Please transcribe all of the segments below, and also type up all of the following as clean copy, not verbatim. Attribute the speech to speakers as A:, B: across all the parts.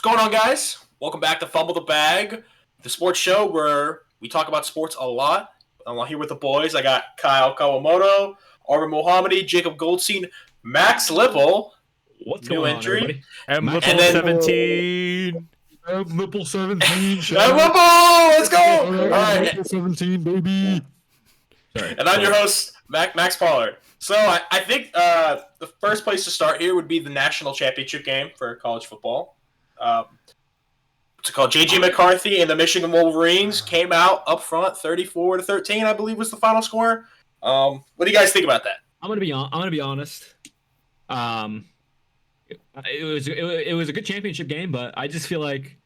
A: going on, guys? Welcome back to Fumble the Bag, the sports show where we talk about sports a lot. I'm here with the boys. I got Kyle Kawamoto, Arvin Mohammadi, Jacob Goldstein, Max Lipple,
B: What's
A: new
B: going on,
A: entry,
B: everybody?
C: M
B: Max
C: Lipple
A: and then
C: 17.
D: Nipple 17,
A: Lipple. Let's go! All right,
D: Nipple 17, baby.
B: Sorry.
A: and I'm your host, Max Pollard. So I think the first place to start here would be the national championship game for college football. What's it called? J.J. McCarthy and the Michigan Wolverines came out up front, 34-13, I believe was the final score. What do you guys think about that?
B: I'm gonna be honest. It was a good championship game, but I just feel like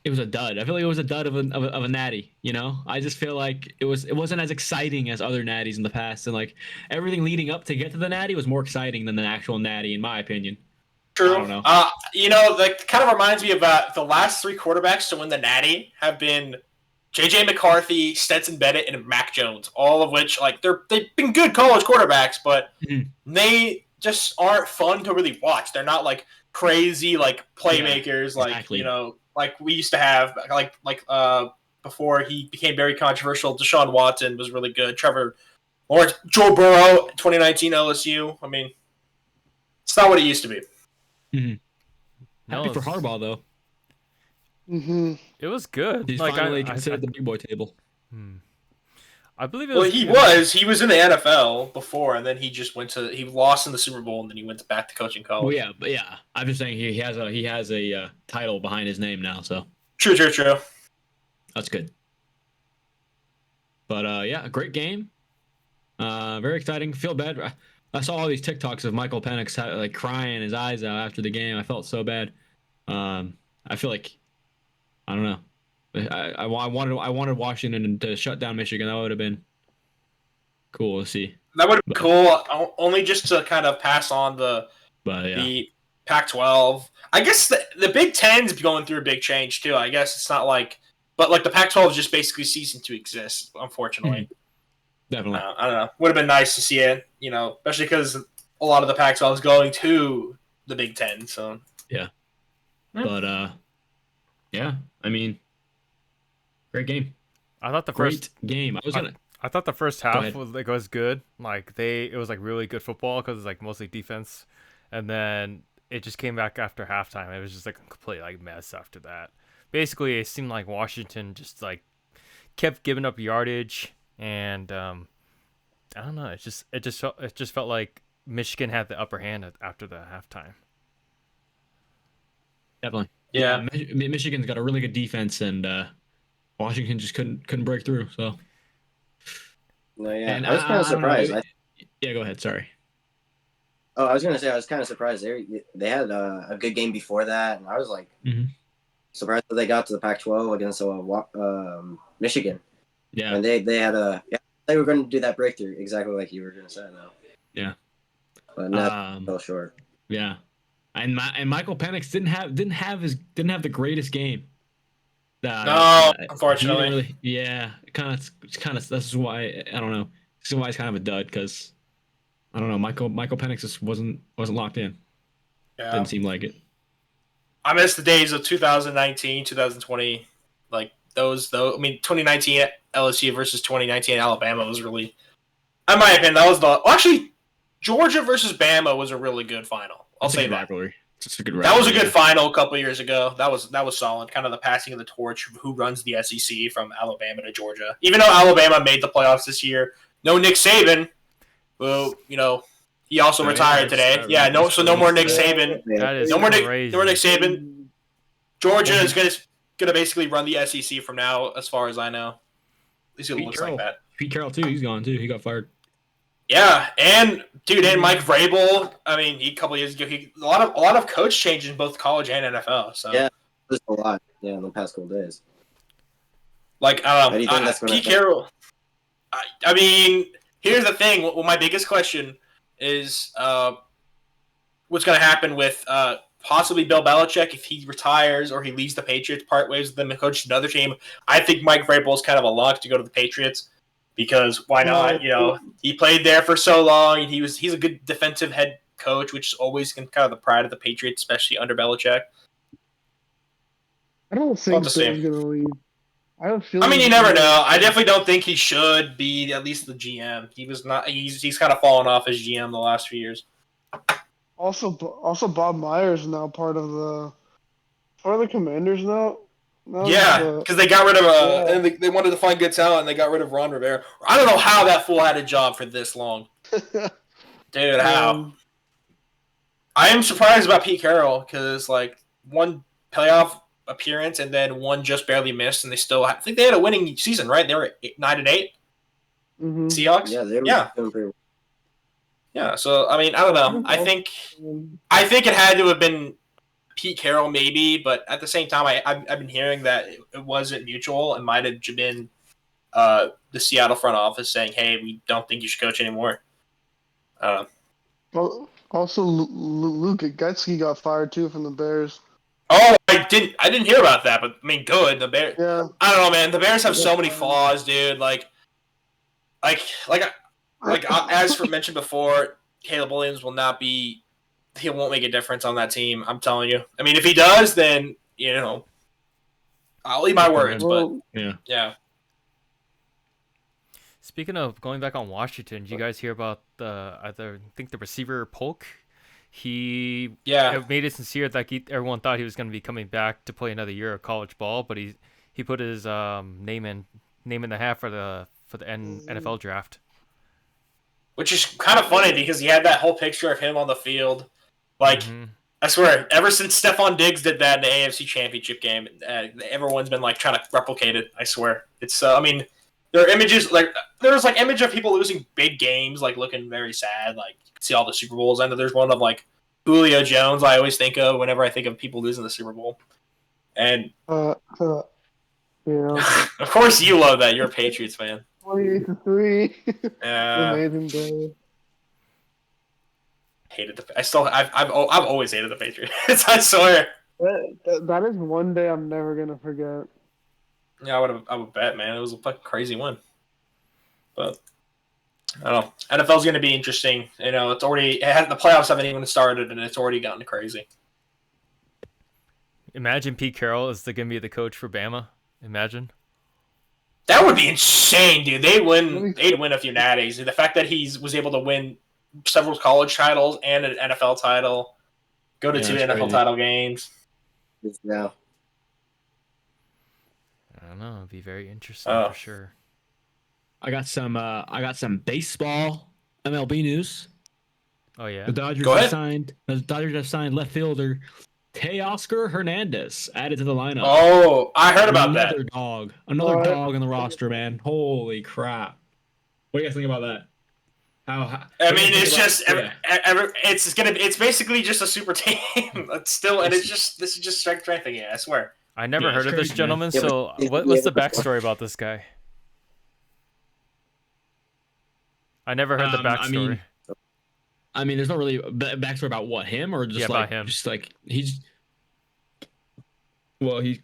B: it was a dud. I feel like it was a dud of a natty. You know, I just feel like it wasn't as exciting as other natties in the past, and like everything leading up to get to the natty was more exciting than the actual natty, in my opinion.
A: True.
B: I don't know.
A: That kind of reminds me about the last three quarterbacks to win the Natty have been J.J. McCarthy, Stetson Bennett, and Mac Jones. All of which, they've been good college quarterbacks, but they just aren't fun to really watch. They're not like crazy playmakers,
B: exactly.
A: like we used to have, before he became very controversial. Deshaun Watson was really good. Trevor Lawrence, Joe Burrow, 2019 LSU. I mean, it's not what it used to be.
B: Happy for Harbaugh though.
C: It was good.
B: He's finally considered the big boy table.
C: I believe it was.
A: Well, he was in the NFL before, and then he lost in the Super Bowl, and then he went back to coaching college.
B: Well, yeah, but yeah, I'm just saying he has a title behind his name now, so
A: True.
B: that's good. But yeah, a great game. Very exciting. Feel bad. I saw all these TikToks of Michael Penix crying his eyes out after the game. I felt so bad. I feel like I don't know. I wanted Washington to shut down Michigan. That would have been cool to see.
A: That would have been cool. Only just to kind of pass on the Pac-12. I guess the Big Ten's going through a big change too. I guess it's not but the Pac-12 is just basically ceasing to exist, unfortunately.
B: Definitely.
A: I don't know. Would have been nice to see it, especially because a lot of the Pac-12 is going to the Big Ten. So
B: yeah. But yeah, I mean, great game.
C: I thought the
B: Great
C: first
B: game.
C: I thought the first half was good. It was really good football because it's mostly defense, and then it just came back after halftime. It was just a complete mess after that. Basically, it seemed like Washington just kept giving up yardage. And I don't know. It just felt like Michigan had the upper hand after the halftime.
B: Definitely.
A: Yeah.
B: Michigan's got a really good defense, and Washington just couldn't break through. So.
D: No, yeah.
B: And
D: I was kind of surprised.
B: Yeah, go ahead. Sorry.
D: Oh, I was gonna say I was kind of surprised. They had a good game before that, and I was surprised that they got to the Pac-12 against Michigan.
B: Yeah.
D: And they had they were going to do that breakthrough exactly like you were going to say though.
B: Yeah.
D: But not fell short.
B: Yeah. And Michael Penix didn't have the greatest game.
A: No, unfortunately.
B: Kind of. This is why I don't know. This is why it's kind of a dud because I don't know. Michael Penix just wasn't locked in.
A: Yeah.
B: Didn't seem like it.
A: I miss the days of 2019, 2020, those though. I mean, 2019 LSU versus 2019 Alabama was really, in my opinion, that was actually Georgia versus Bama was a really good final. I'll say that.
B: Rivalry. It's a good
A: rivalry. That was a good final a couple of years ago. That was solid. Kind of the passing of the torch of who runs the SEC from Alabama to Georgia. Even though Alabama made the playoffs this year, no Nick Saban. Well, he also retired today. Yeah, no more Nick Saban.
C: That is
A: no more Nick
C: crazy.
A: Saban. Georgia is gonna basically run the SEC from now, as far as I know. At least it looks like that.
B: Pete Carroll too. He's gone too. He got fired.
A: Yeah, and Mike Vrabel. I mean, a couple of years ago, a lot of coach changes in both college and NFL. So
D: yeah, there's a lot. Yeah, in the past couple days.
A: Pete Carroll. I mean, here's the thing. Well, my biggest question is what's going to happen with possibly Bill Belichick if he retires or he leaves the Patriots, part ways with them and coaches another team. I think Mike Vrabel is kind of a lock to go to the Patriots because why not? He played there for so long, and he's a good defensive head coach, which is always kind of the pride of the Patriots, especially under Belichick.
E: I don't
A: We'll
E: think
A: have
E: Bill's
A: to see.
E: gonna leave. I have a
A: I
E: feeling.
A: mean, you
E: he's
A: never
E: gonna-
A: know. I definitely don't think he should be at least the GM. He was not. He's kind of fallen off as GM the last few years.
E: Also, Bob Myers is now part of the Commanders now.
A: Yeah, because they got rid of
E: Yeah.
A: and they wanted to find good talent, and they got rid of Ron Rivera. I don't know how that fool had a job for this long, dude. How? I am surprised about Pete Carroll because like one playoff appearance and then one just barely missed, and they still I think they had a winning season, right? They were 9-8
E: Mm-hmm.
A: Seahawks.
D: Yeah, they were doing pretty well.
A: Yeah. So I mean, I don't know. I think it had to have been Pete Carroll maybe, but at the same time, I've been hearing that it wasn't mutual. It might have been the Seattle front office saying, "Hey, we don't think you should coach anymore."
E: Well, also, Luke Getzky got fired too from the Bears.
A: Oh, I didn't hear about that, but I mean, good. The Bears.
E: Yeah.
A: I don't know, man. The Bears have
E: He
A: so
E: got
A: many
E: fired.
A: flaws, dude. Like as for mentioned before, Caleb Williams will not be. He won't make a difference on that team. I'm telling you. I mean, if he does, then I'll eat my words.
E: Well,
A: But yeah.
C: Speaking of going back on Washington, did you guys hear about I think the receiver Polk? He made it sincere that everyone thought he was going to be coming back to play another year of college ball, but he put his name in the hat for the NFL draft.
A: Which is kind of funny because he had that whole picture of him on the field. Like, I swear, ever since Stephon Diggs did that in the AFC Championship game, everyone's been like trying to replicate it. I swear, it's. I mean, there are images there's image of people losing big games, like looking very sad. Like you can see all the Super Bowls. I know there's one of like Julio Jones. I always think of whenever I think of people losing the Super Bowl, and
E: yeah.
A: of course you love that. You're a Patriots fan.
E: 28-3.
A: Yeah.
E: Amazing day.
A: Hated I've always hated the Patriots. I swear.
E: That is one day I'm never gonna forget.
A: Yeah, I would bet, man. It was a fucking crazy win. But I don't know. NFL's going to be interesting. The playoffs haven't even started, and it's already gotten crazy.
C: Imagine Pete Carroll is going to be the coach for Bama. Imagine.
A: That would be insane, dude. They'd win a few natties. The fact that he was able to win several college titles and an NFL title, go to 2 NFL title games.
D: Yeah.
C: I don't know. It'd be very interesting for sure.
B: I got some baseball MLB news.
C: Oh yeah.
B: The Dodgers have signed left fielder Teoscar Hernandez added to the lineup.
A: Oh, I heard about that.
B: Another dog on the roster, man. Holy crap! What do you guys think about that?
A: I mean, it's just it's basically just a super team. This is just strength again. I swear.
C: I never heard of this gentleman.
D: Man.
C: So what's the backstory about this guy? I never heard the backstory.
B: I mean, there's not really a backstory about him or just
C: about him.
B: Just like he was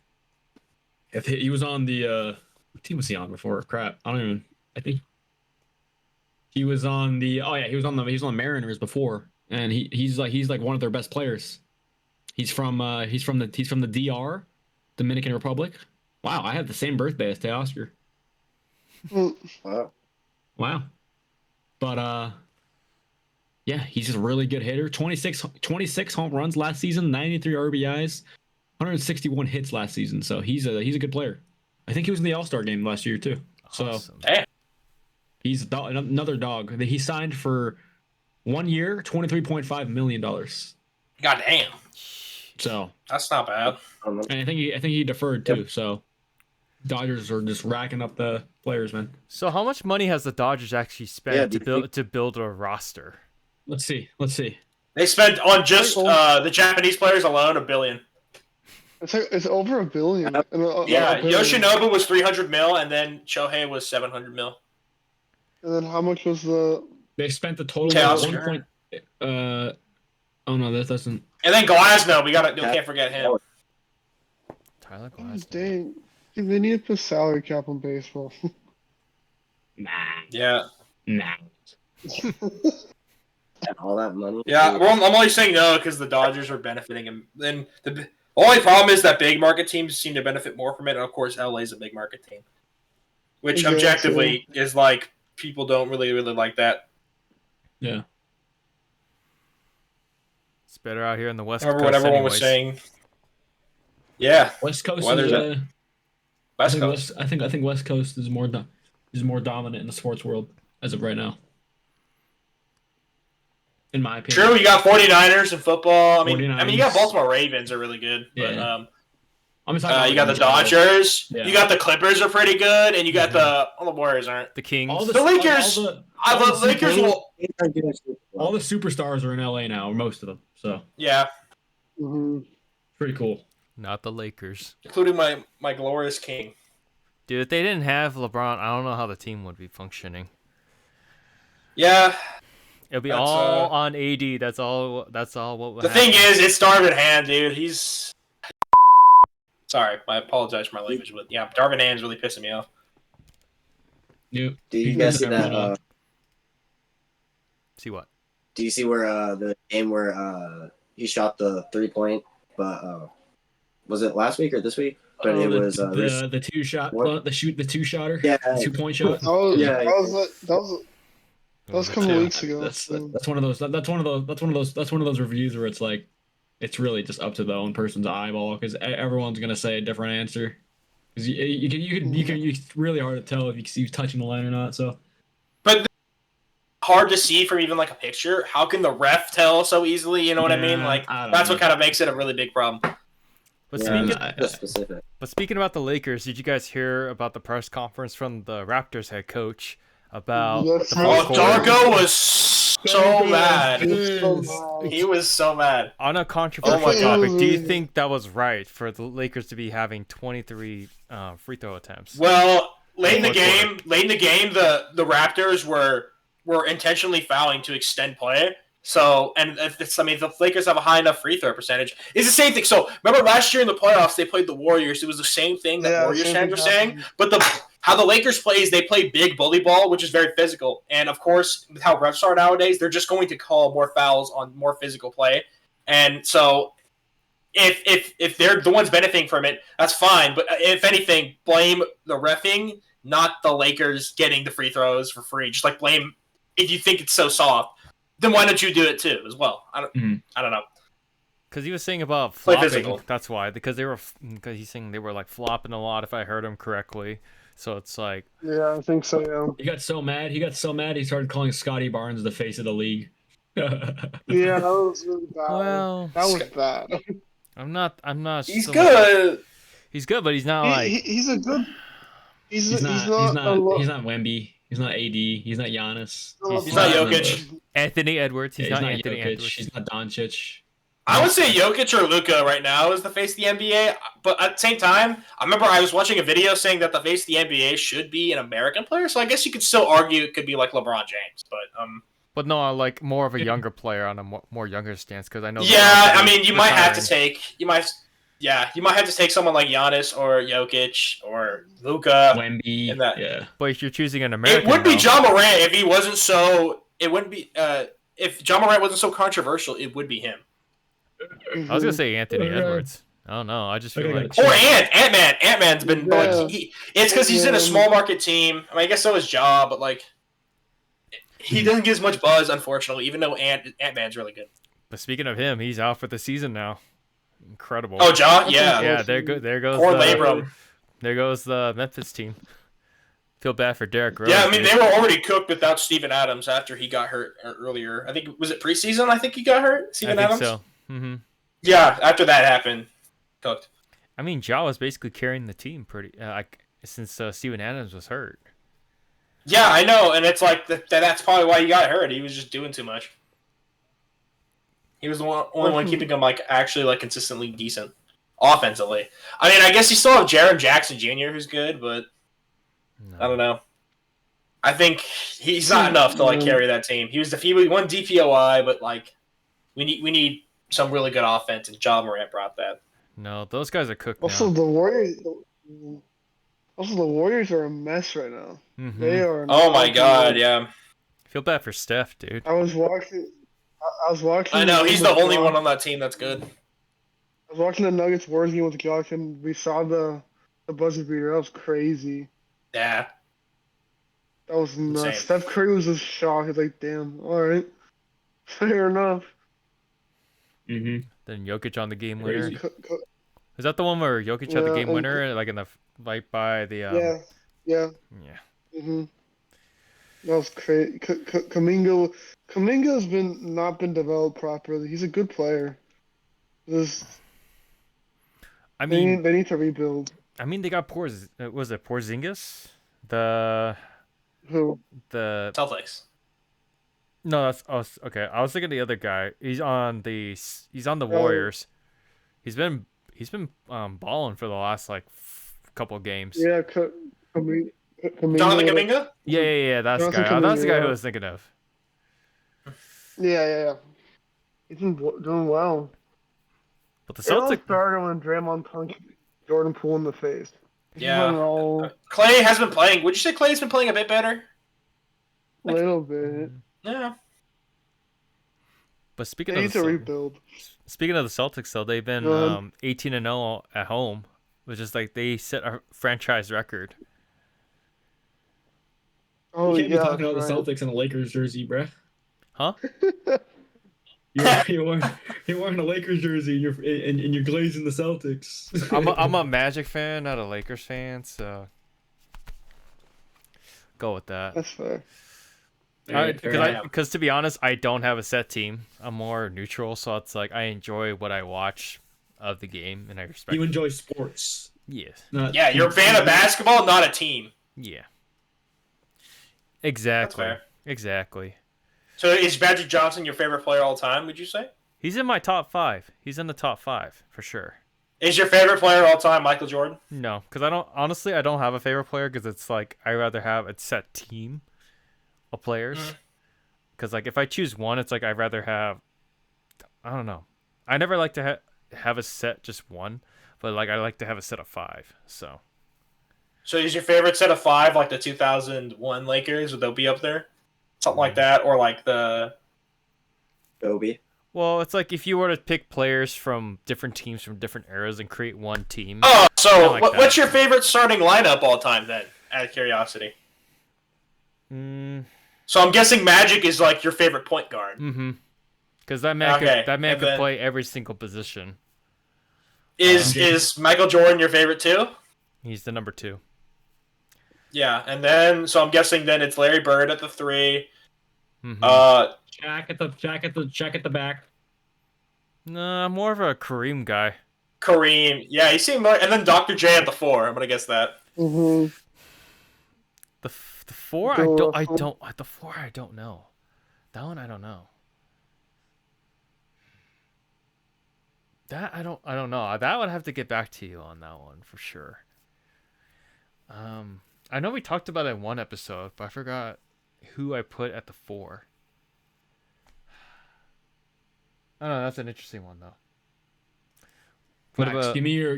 B: on the what team was he on before? Crap, I think he was on the he was on the Mariners before, and he's like one of their best players. He's from the DR, Dominican Republic. Wow, I have the same birthday as Teoscar. Wow. But yeah, he's just a really good hitter. 26 home runs last season, 93 RBIs, 161 hits last season. So he's a good player. I think he was in the All-Star game last year too.
C: Awesome.
A: So
B: he's another dog. He signed for 1 year, $23.5 million.
A: God damn.
B: So
A: that's not bad.
B: And I think he deferred too. Yep. So Dodgers are just racking up the players, man.
C: So how much money has the Dodgers actually spent to build a roster?
B: Let's see.
A: They spent on just the Japanese players alone $1 billion.
E: It's over $1 billion.
A: Yeah, Yoshinobu was 300 mil, and then Shohei was 700 mil.
E: And then how much was the?
B: They spent the total of 1 point. Oh no, that doesn't.
A: And then Glasnow, we can't forget him.
C: Tyler Glasnow.
E: Dang, they need to put salary cap on baseball.
B: Nah.
A: Yeah.
B: Nah.
D: All that money.
A: Yeah, well, I'm only saying no because the Dodgers are benefiting him. Then Only problem is that big market teams seem to benefit more from it, and of course, LA is a big market team, which objectively is like people don't really like that.
B: Yeah.
C: It's better out here in the West
A: Remember
C: Coast.
A: when everyone
C: anyways.
A: was saying, "Yeah,
B: West Coast
A: weather's
B: is
A: West Coast."
B: I think West Coast is more dominant in the sports world as of right now. In my opinion.
A: True, you got 49ers in football. I mean,
B: 49ers.
A: you got Baltimore Ravens are really good, but
B: Yeah.
A: you got the Dodgers.
B: Yeah.
A: You got the Clippers are pretty good, and you got the Warriors aren't.
C: The Kings.
A: The Lakers. The Lakers will.
B: All the superstars are in LA now, or most of them. So
A: yeah,
B: pretty cool.
C: Not the Lakers,
A: including my glorious king.
C: Dude, if they didn't have LeBron, I don't know how the team would be functioning.
A: Yeah.
C: It'll be all on AD. That's all. What would
A: the
C: happen.
A: thing is, it's Darvin Ham, dude. He's sorry. I apologize for my language, but yeah, Darvin Ham's really pissing me off.
B: Yep.
D: Do you guys see that?
C: See what?
D: Do you see where the game where he shot the 3-point? But was it last week or this week? But it was
B: the 2-shot, the 2-shotter.
D: Yeah,
B: 2-point shot.
E: That was a couple weeks ago.
B: That's one of those reviews where it's like, it's really just up to the own person's eyeball because everyone's gonna say a different answer. Because it's really hard to tell if you see touching the line or not. So,
A: but hard to see from even like a picture. How can the ref tell so easily? You know what I mean? Like that's what kind of makes it a really big problem.
C: But speaking about the Lakers, did you guys hear about the press conference from the Raptors head coach? About
A: Darko was so mad. He was so mad.
C: On a controversial topic, do you think that was right for the Lakers to be having 23 free throw attempts?
A: Well, late in the game, the Raptors were intentionally fouling to extend play. So, the Lakers have a high enough free throw percentage. It's the same thing. So, remember last year in the playoffs, they played the Warriors. It was the same thing that Warriors fans were saying. But how the Lakers play is they play big bully ball, which is very physical. And, of course, with how refs are nowadays, they're just going to call more fouls on more physical play. And so, if they're the ones benefiting from it, that's fine. But if anything, blame the reffing, not the Lakers getting the free throws for free. Just like blame if you think it's so soft. Then why don't you do it too as well? I don't know.
C: Because he was saying about flopping. That's why. Because he's saying they were like flopping a lot, if I heard him correctly. So it's like.
E: Yeah, I think so. Yeah.
B: He got so mad. He started calling Scotty Barnes the face of the league.
E: Yeah, that was really bad.
C: Well,
E: that was bad.
C: I'm not.
A: He's good.
C: He's good, but he's not
E: He's a good. He's not
B: Wemby. He's not AD. He's not Giannis.
A: He's not Jokic.
C: Anthony Edwards. He's not
B: Anthony
C: Jokic.
B: Edwards. He's not Doncic.
A: I would say Jokic or Luka right now is the face of the NBA. But at the same time, I remember I was watching a video saying that the face of the NBA should be an American player. So I guess you could still argue it could be like LeBron James.
C: But no, like more of a younger player on a more younger stance because I know.
A: Yeah, I mean, you might have to take someone like Giannis or Jokic or Luka.
B: Wemby.
A: Yeah.
C: But if you're choosing an American,
A: it would be John Morant if he wasn't so. It wouldn't be if John Morant wasn't so controversial. It would be him.
C: I was gonna say Anthony Edwards. I don't know. I just feel like
A: or Ant-Man. Ant-Man's been like it's because he's in a small market team. I mean, I guess so is Ja, but like he doesn't get as much buzz, unfortunately. Even though Ant-Man's really good.
C: But speaking of him, he's out for the season now. Incredible.
A: Oh, Ja, yeah.
C: Yeah, there goes.
A: Poor Labrum.
C: There goes the Memphis team. Feel bad for Derrick Rose.
A: Yeah, I mean they were already cooked without Steven Adams after he got hurt earlier. I think was it preseason. I think he got hurt. Steven Adams.
C: So. Mm-hmm.
A: Yeah, after that happened, cooked.
C: I mean, Ja was basically carrying the team pretty since Steven Adams was hurt.
A: Yeah, I know, and it's like that's probably why he got hurt. He was just doing too much. He was the only one keeping him like actually like consistently decent offensively. I mean, I guess you still have Jaren Jackson Jr. who's good, but I don't know. I think he's not enough to like carry that team. He won DPOI, but like we need some really good offense, and Ja Morant brought that.
C: No, those guys are cooked
E: also,
C: now.
E: the Warriors are a mess right now.
C: Mm-hmm.
E: They are.
A: Oh my god, yeah.
C: Feel bad for Steph, dude.
E: I was watching.
A: I know he's the only one on that team that's good.
E: I was watching the Nuggets Warriors game with Josh, and we saw the buzzer beater. That was crazy.
A: Yeah,
E: That was
A: insane.
E: nuts. Steph Curry was just shocked. He's like, "Damn, all right, fair enough."
B: Mm-hmm.
C: Then Jokic on the game winner.
B: Crazy.
C: Is that the one where Jokic had the game
E: and
C: winner, like in the right by the
E: yeah, yeah.
C: yeah.
E: hmm That was crazy. Kaminga's been not been developed properly. He's a good player. This
C: I mean,
E: they need to rebuild.
C: they got was it Porzingis? The
E: Who?
A: Celtics.
C: No, that's us. Okay, I was thinking the other guy. He's on the
E: Oh.
C: Warriors. He's been balling for the last like couple of games.
E: Yeah, Kaminga.
A: Jonathan Kuminga?
C: Yeah. That's the
E: Jonathan
C: guy. That's the guy
E: Kuminga,
C: who I
E: yeah.
C: was thinking of.
E: Yeah. He's been doing well.
C: But the
E: It all
C: Celtics.
E: started when Draymond punched Jordan Poole in the face. This is
A: Yeah.
E: when it all
A: Clay has been playing. Would you say Clay's been playing a bit better?
E: a little bit.
A: Yeah.
C: But speaking
E: They
C: of
E: need
C: the
E: to rebuild.
C: Speaking of the Celtics, though, they've been 18-0 at home, which is like they set a franchise record.
E: Oh
B: You can't
E: yeah,
B: be talking about
E: that's
B: the
E: right.
B: Celtics in a Lakers jersey, bruh.
C: Huh?
B: You're wearing a Lakers jersey and you're glazing the Celtics.
C: I'm a Magic fan, not a Lakers fan, so go with that.
E: That's fair.
C: Because to be honest, I don't have a set team. I'm more neutral, so it's like I enjoy what I watch of the game, and I respect.
B: You enjoy sports.
C: Yes.
A: Yeah, you're a fan of basketball, not a team.
C: Yeah. Exactly.
A: That's fair.
C: Exactly.
A: So is Magic Johnson your favorite player all time, would you say?
C: He's in my top 5. He's in the top 5 for sure.
A: Is your favorite player all time Michael Jordan?
C: No, because I don't have a favorite player because it's like I rather have a set team of players. Because like if I choose one, it's like I'd rather have. I don't know. I never like to have a set just one, but like I like to have a set of 5. So
A: is your favorite set of 5 like the 2001 Lakers? Would they be up there? Something like that, or like the
D: Kobe.
C: well, it's like if you were to pick players from different teams from different eras and create one team.
A: Oh, so
C: like
A: what's your favorite starting lineup all time then? Out of curiosity. So I'm guessing Magic is like your favorite point guard.
C: Mm-hmm. Because that man could play every single position.
A: Is Michael Jordan your favorite too?
C: He's the number 2.
A: Yeah, and then so I'm guessing then it's Larry Bird at the 3.
C: Mm-hmm.
B: Jack at the back.
C: No, I'm more of a Kareem guy.
A: Kareem, yeah, he seemed like, and then Dr. J at the 4. I'm gonna guess that.
E: Mm-hmm.
C: The 4 the 4 I don't know. That one I don't know. That I don't know. That would have to get back to you on that one for sure. I know we talked about it in one episode, but I forgot who I put at the 4. I don't know. That's an interesting one though.
B: Max, give me your.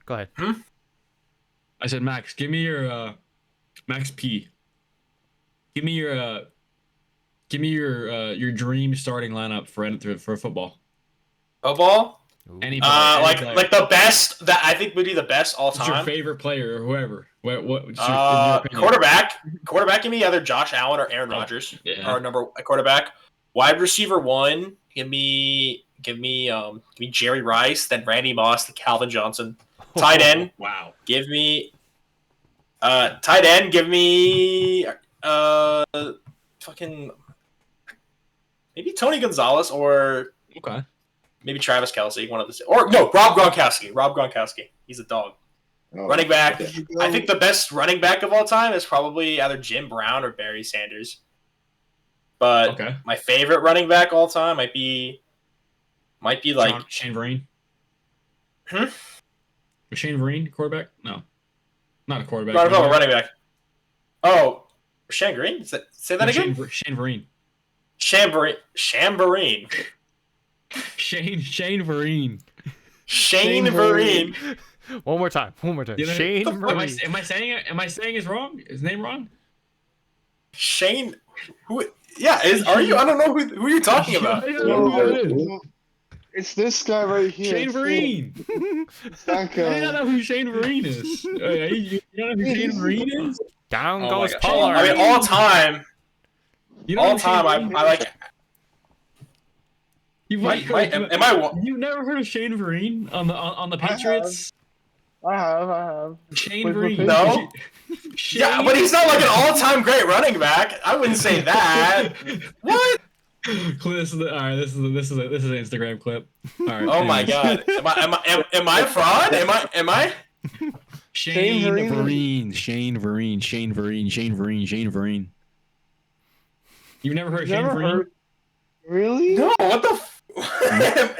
C: Go ahead.
B: I said, Max, give me your Max P. Give me your dream starting lineup for football.
A: Football?
B: Any
A: like
B: player.
A: like the best that I think would be the best all
B: What's your
A: time.
B: favorite player or whoever? What in your opinion?
A: Quarterback. Give me either Josh Allen or Aaron Rodgers.
B: Yeah.
A: Our number quarterback. Wide receiver 1. Give me Jerry Rice, then Randy Moss, then Calvin Johnson. Tight end.
B: Wow.
A: Give me tight end. Give me fucking maybe Tony Gonzalez or
B: Okay.
A: maybe Travis Kelce. One of the or no Rob Gronkowski. He's a dog.
D: Oh,
A: Running back.
D: okay.
A: I think the best running back of all time is probably either Jim Brown or Barry Sanders. But
B: Okay.
A: my favorite running back all time might be like
B: Shane Vereen.
A: Hmm?
B: Was Shane Vereen quarterback? No, not a quarterback.
A: no, running back. Oh, Shane Green? Say that again?
B: Shane Vereen.
A: Shamboree.
B: Shane Vereen.
A: Shane Vereen.
C: One more time.
B: You know,
C: Shane Vereen.
B: Am I saying his name wrong?
A: Shane. Who? Yeah. Are you? I don't know who you're talking about.
B: I don't know who it is.
E: It's this guy right here.
B: Shane
E: It's
B: Vereen.
E: It's that
B: I do
E: guy.
B: not know who Shane Vereen is. You don't know who Shane Vereen is?
C: Down
A: Oh my
C: goes
A: God.
C: Pollard.
A: I mean, all time,
B: You don't know
A: all
B: who Shane
A: time.
B: Vereen
A: I
B: is?
A: like. Am I?
B: You've never heard of Shane Vereen on the
E: I have.
B: Patriots?
E: I have.
B: Shane
E: Wait for
B: Vereen.
A: No.
B: Shane...
A: Yeah, but he's not like an all-time great running back. I wouldn't say that. What?
B: This is all right. This is an Instagram clip. All right.
A: Oh my
B: anyways.
A: God. Am I a fraud? Am I?
B: Shane
E: Vereen.
B: Vereen. You've never heard of Shane
E: Never
B: Vereen?
E: heard. Really?
A: No. What the?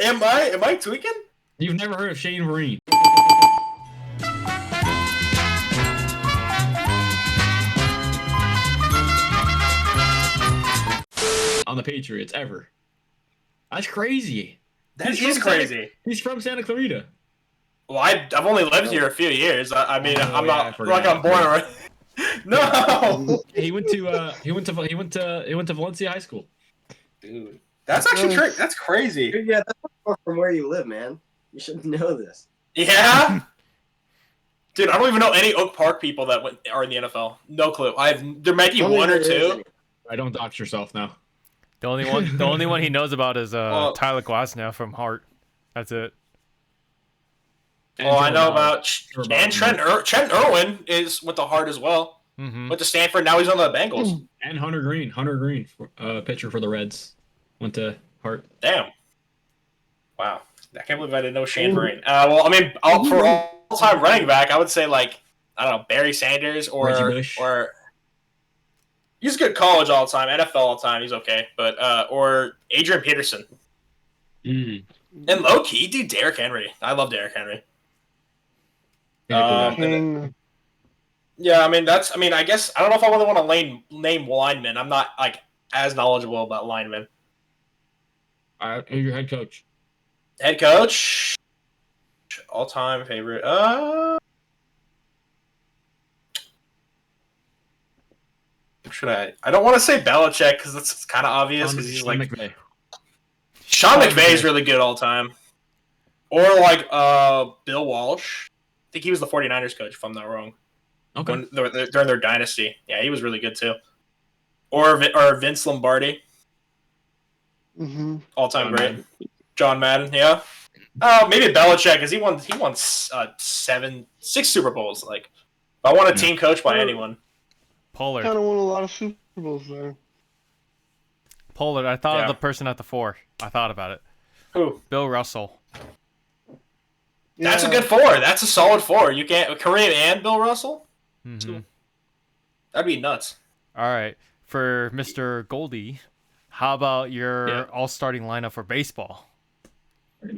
A: Am I tweaking?
B: You've never heard of Shane Vereen? On the Patriots ever. That's crazy.
A: That
B: He's
A: is
B: from
A: crazy.
B: He's from Santa Clarita.
A: Well, I've only lived here a few years. I mean,
B: Oh,
A: I'm
B: yeah, I
A: not
B: forgot.
A: like I'm born already. No.
B: He went to Valencia High School.
A: Dude, that's actually
E: Nice.
A: that's crazy.
D: Yeah, that's far from where you live, man. You should know this.
A: Yeah. Dude, I don't even know any Oak Park people that are in the NFL. No clue. There might be one or two.
B: I don't dox yourself now.
C: The only one he knows about is
A: Well-
C: Tyler Glasnow from Hart. That's it.
A: Oh, I know about
B: Trevor
A: and Trent Irwin is with the Heart as well.
C: Mm-hmm.
A: Went to Stanford. Now he's on the Bengals.
B: And Hunter Green. Pitcher for the Reds. Went to Hart.
A: Damn. Wow. I can't believe I didn't know Shane Vereen. Well, I mean, for all-time running back, I would say like I don't know Barry Sanders
B: Reggie Bush.
A: or he's good college all time, NFL all time. He's okay, but or Adrian Peterson and low key, dude, Derrick Henry. I love Derrick Henry.
E: King.
A: Yeah, I mean I guess I don't know if I really want to name linemen. I'm not like as knowledgeable about linemen.
B: All right, who's your head coach?
A: Head coach, all time favorite. Should I? I don't want to say Belichick because it's kind of obvious because he's like
B: McVay.
A: Sean McVay is really good all time, or like Bill Walsh. I think he was the 49ers coach if I'm not wrong.
B: Okay.
A: During their dynasty, yeah, he was really good too. Or Vince Lombardi,
E: Mm-hmm.
A: all time
B: John
A: great.
B: Madden.
A: John Madden, yeah. Oh, maybe Belichick because he won 6 Super Bowls. Like, if I want a team coach by anyone.
C: Pollard.
E: Kind of won a lot of Super Bowls there.
C: Pollard. I thought
A: Yeah.
C: of the person at the 4. I thought about it.
A: Who?
C: Bill Russell.
A: That's a
E: Yeah.
A: good 4. That's a solid 4. You can't Kareem and Bill Russell.
C: Mm-hmm.
A: That'd be nuts.
C: All right. For Mr. Goldie, how about your all-starting lineup for baseball?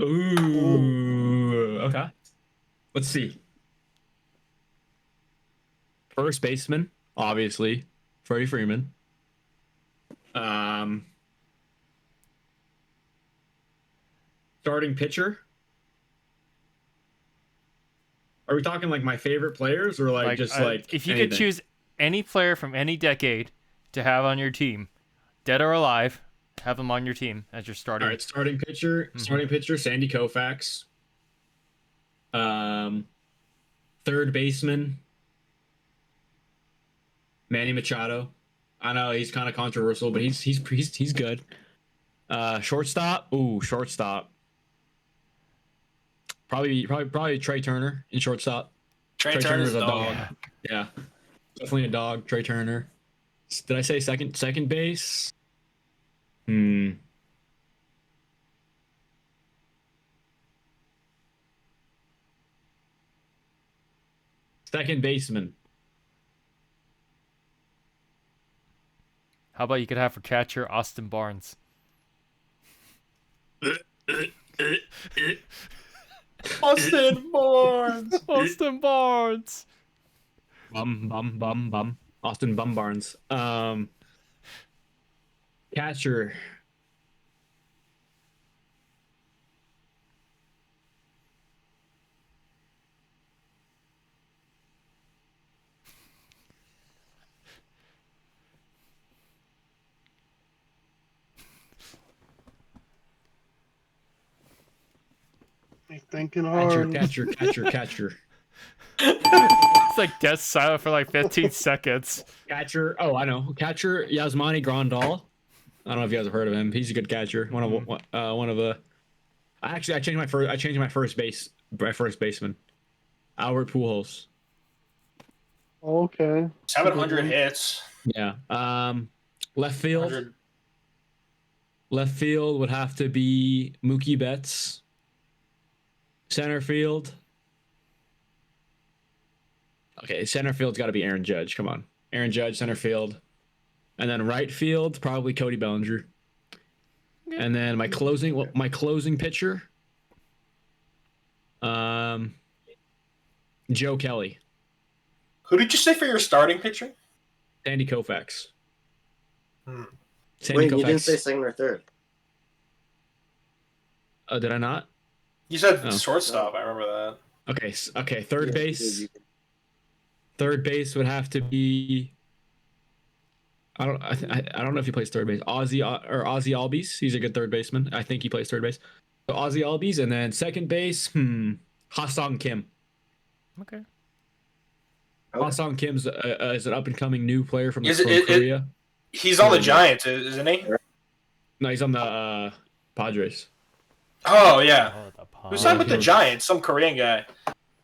B: Ooh. Okay. Let's see. First baseman, obviously, Freddie Freeman. Starting pitcher. Are we talking like my favorite players or like just like
C: if you
B: anything?
C: could choose any player from any decade to have on your team, dead or alive, have them on your team as your starting.
B: All right, starting pitcher, Sandy Koufax. Third baseman, Manny Machado. I know he's kind of controversial, but he's good. Shortstop. Probably Trey Turner in shortstop.
A: Trey Turner's
B: a
A: a
B: dog.
A: dog.
B: Yeah, definitely a dog. Trey Turner. Did I say second base? Second baseman.
C: How about you could have for catcher Austin Barnes?
A: Austin Barnes.
C: Austin Barnes.
B: Bum. Austin Bum Barnes. Catcher.
E: Thinking hard.
B: Catcher.
C: It's like dead silent for like 15 seconds.
B: Catcher. Oh, I know. Catcher Yasmani Grandal. I don't know if you guys have heard of him. He's a good catcher. One of the. I changed my first baseman. Albert Pujols.
E: Okay.
A: 700 hits.
B: Yeah. Left field.
A: 100.
B: Left field would have to be Mookie Betts. Center field. Okay, center field's got to be Aaron Judge. Come on, Aaron Judge, center field, and then right field probably Cody Bellinger. And then my closing pitcher, Joe Kelly.
A: Who did you say for your starting pitcher?
B: Sandy Koufax.
D: Wait, you didn't say second or third.
B: Did I not?
A: You said shortstop. I remember that.
B: Okay. Third base. Third base would have to be. I don't know if he plays third base. Ozzy Albies. He's a good third baseman. I think he plays third base. So Ozzy Albies, and then second base. Ha-Sung Kim.
C: Okay.
B: Ha-Sung Kim's is an up and coming new player from
A: Korea. He's on the Giants, isn't he?
B: No, he's on the Padres.
A: Oh yeah. Who signed with the Giants? Some Korean guy.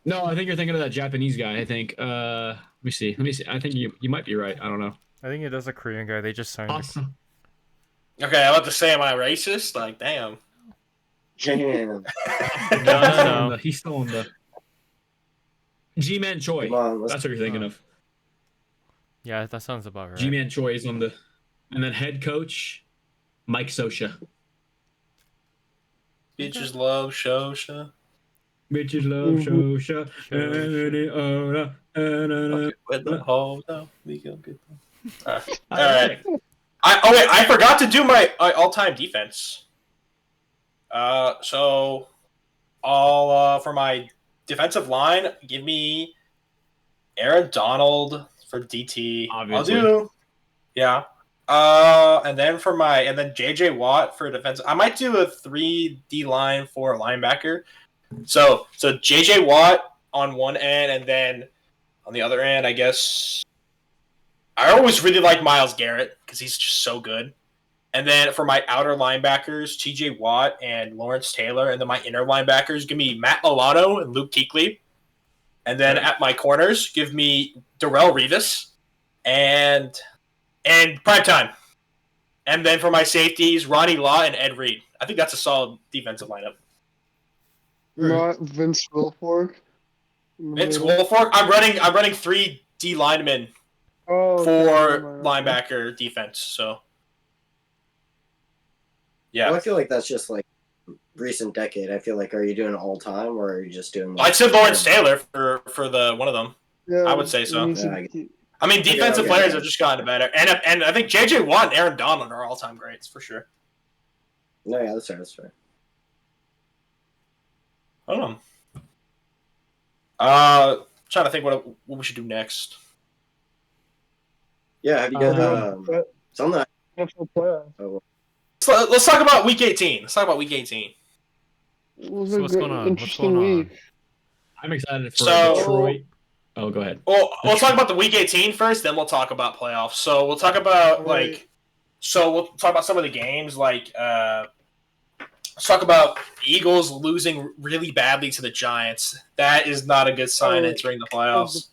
B: No, I think you're thinking of that Japanese guy. I think. Let me see. I think you might be right. I don't know.
C: I think it is a Korean guy. They just signed.
B: Awesome.
A: Okay, I about to say, am I racist? Like, damn.
D: Damn.
C: No.
B: He's still on the. G-Man Choi. That's what you're thinking of.
C: Yeah, that sounds about right.
B: G-Man Choi is on the, and then head coach, Mike Scioscia.
A: Bitches love Scioscia.
B: Bitches love Scioscia.
A: With the whole we go good. All right. I forgot to do my all-time defense. So I'll for my defensive line, give me Aaron Donald for DT.
B: Obviously.
A: I'll do, yeah. And then JJ Watt for defense. I might do a 3D line for a linebacker. So JJ Watt on one end, and then on the other end, I guess I always really like Myles Garrett because he's just so good. And then for my outer linebackers, TJ Watt and Lawrence Taylor. And then my inner linebackers, give me Matt Milano and Luke Kuechly. And then at my corners, give me Darrelle Revis and Primetime. And then for my safeties, Ronnie Law and Ed Reed. I think that's a solid defensive lineup.
E: Not Vince Wilfork.
A: Vince Wilfork. I'm running 3 D linemen for linebacker defense. So. Yeah,
D: well, I feel like that's just like recent decade. I feel like, are you doing it all time, or are you just doing?
A: I'd say Lawrence Taylor for the one of them.
E: Yeah,
A: I would say so.
D: I
A: mean, defensive players have just gotten better, and I think JJ Watt and Aaron Donald are all time greats for sure.
D: No, yeah, that's fair. That's fair.
A: I don't know. Trying to think what we should do next.
D: Yeah, have you guys something?
A: Let's talk about week 18. Let's talk about week 18.
C: So what's going on?
B: I'm excited for Detroit. Oh, go ahead.
A: Well, we'll talk about the week 18 first, then we'll talk about playoffs. So we'll talk about we'll talk about some of the games. Let's talk about Eagles losing really badly to the Giants. That is not a good sign entering the playoffs.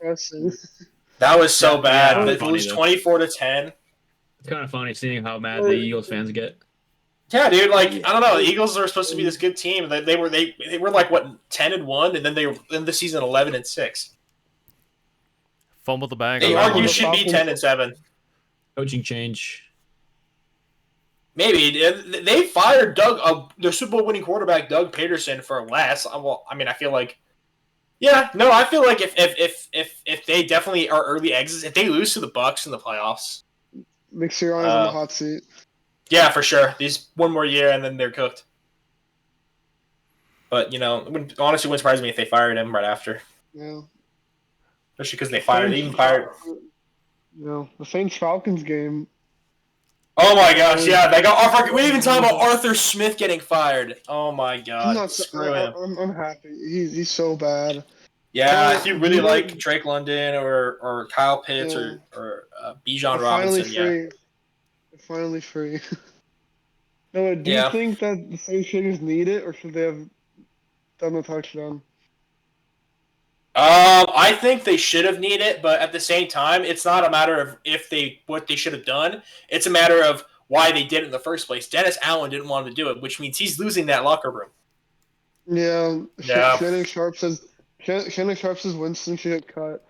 A: That was so bad. They lose 24-10.
B: It's kind of funny seeing how mad the Eagles fans get.
A: Yeah, dude. I don't know. The Eagles are supposed to be this good team. They were like what 10-1, and then they were in the season 11-6.
C: Fumble the bag.
A: They argue should be 10-7.
B: Coaching change.
A: Maybe they fired their Super Bowl winning quarterback Doug Peterson for less. Well, I mean, I feel like, I feel like if they definitely are early exits, if they lose to the Bucs in the playoffs,
E: Nick Sirianni's in the hot seat.
A: Yeah, for sure. These one more year and then they're cooked. But it honestly wouldn't surprise me if they fired him right after.
E: Yeah.
A: Especially because they even fired.
E: The Saints Falcons game.
A: Oh my gosh, yeah, they got. We even talk about Arthur Smith getting fired. Oh my
E: I'm
A: god,
E: not.
A: screw him.
E: I'm happy. He's so bad.
A: Yeah, if you really
E: do
A: like Drake London or Kyle Pitts
E: Yeah.
A: or Bijan
E: They're finally
A: Robinson, yeah,
E: free. They're finally free. No, do you
A: yeah.
E: think that the 76ers need it, or should they have done the touchdown?
A: I think they should have needed it, but at the same time, it's not a matter of what they should have done. It's a matter of why they did it in the first place. Dennis Allen didn't want to do it, which means he's losing that locker room.
E: Yeah.
A: Yeah.
E: Shannon Sharp says Winston should get cut.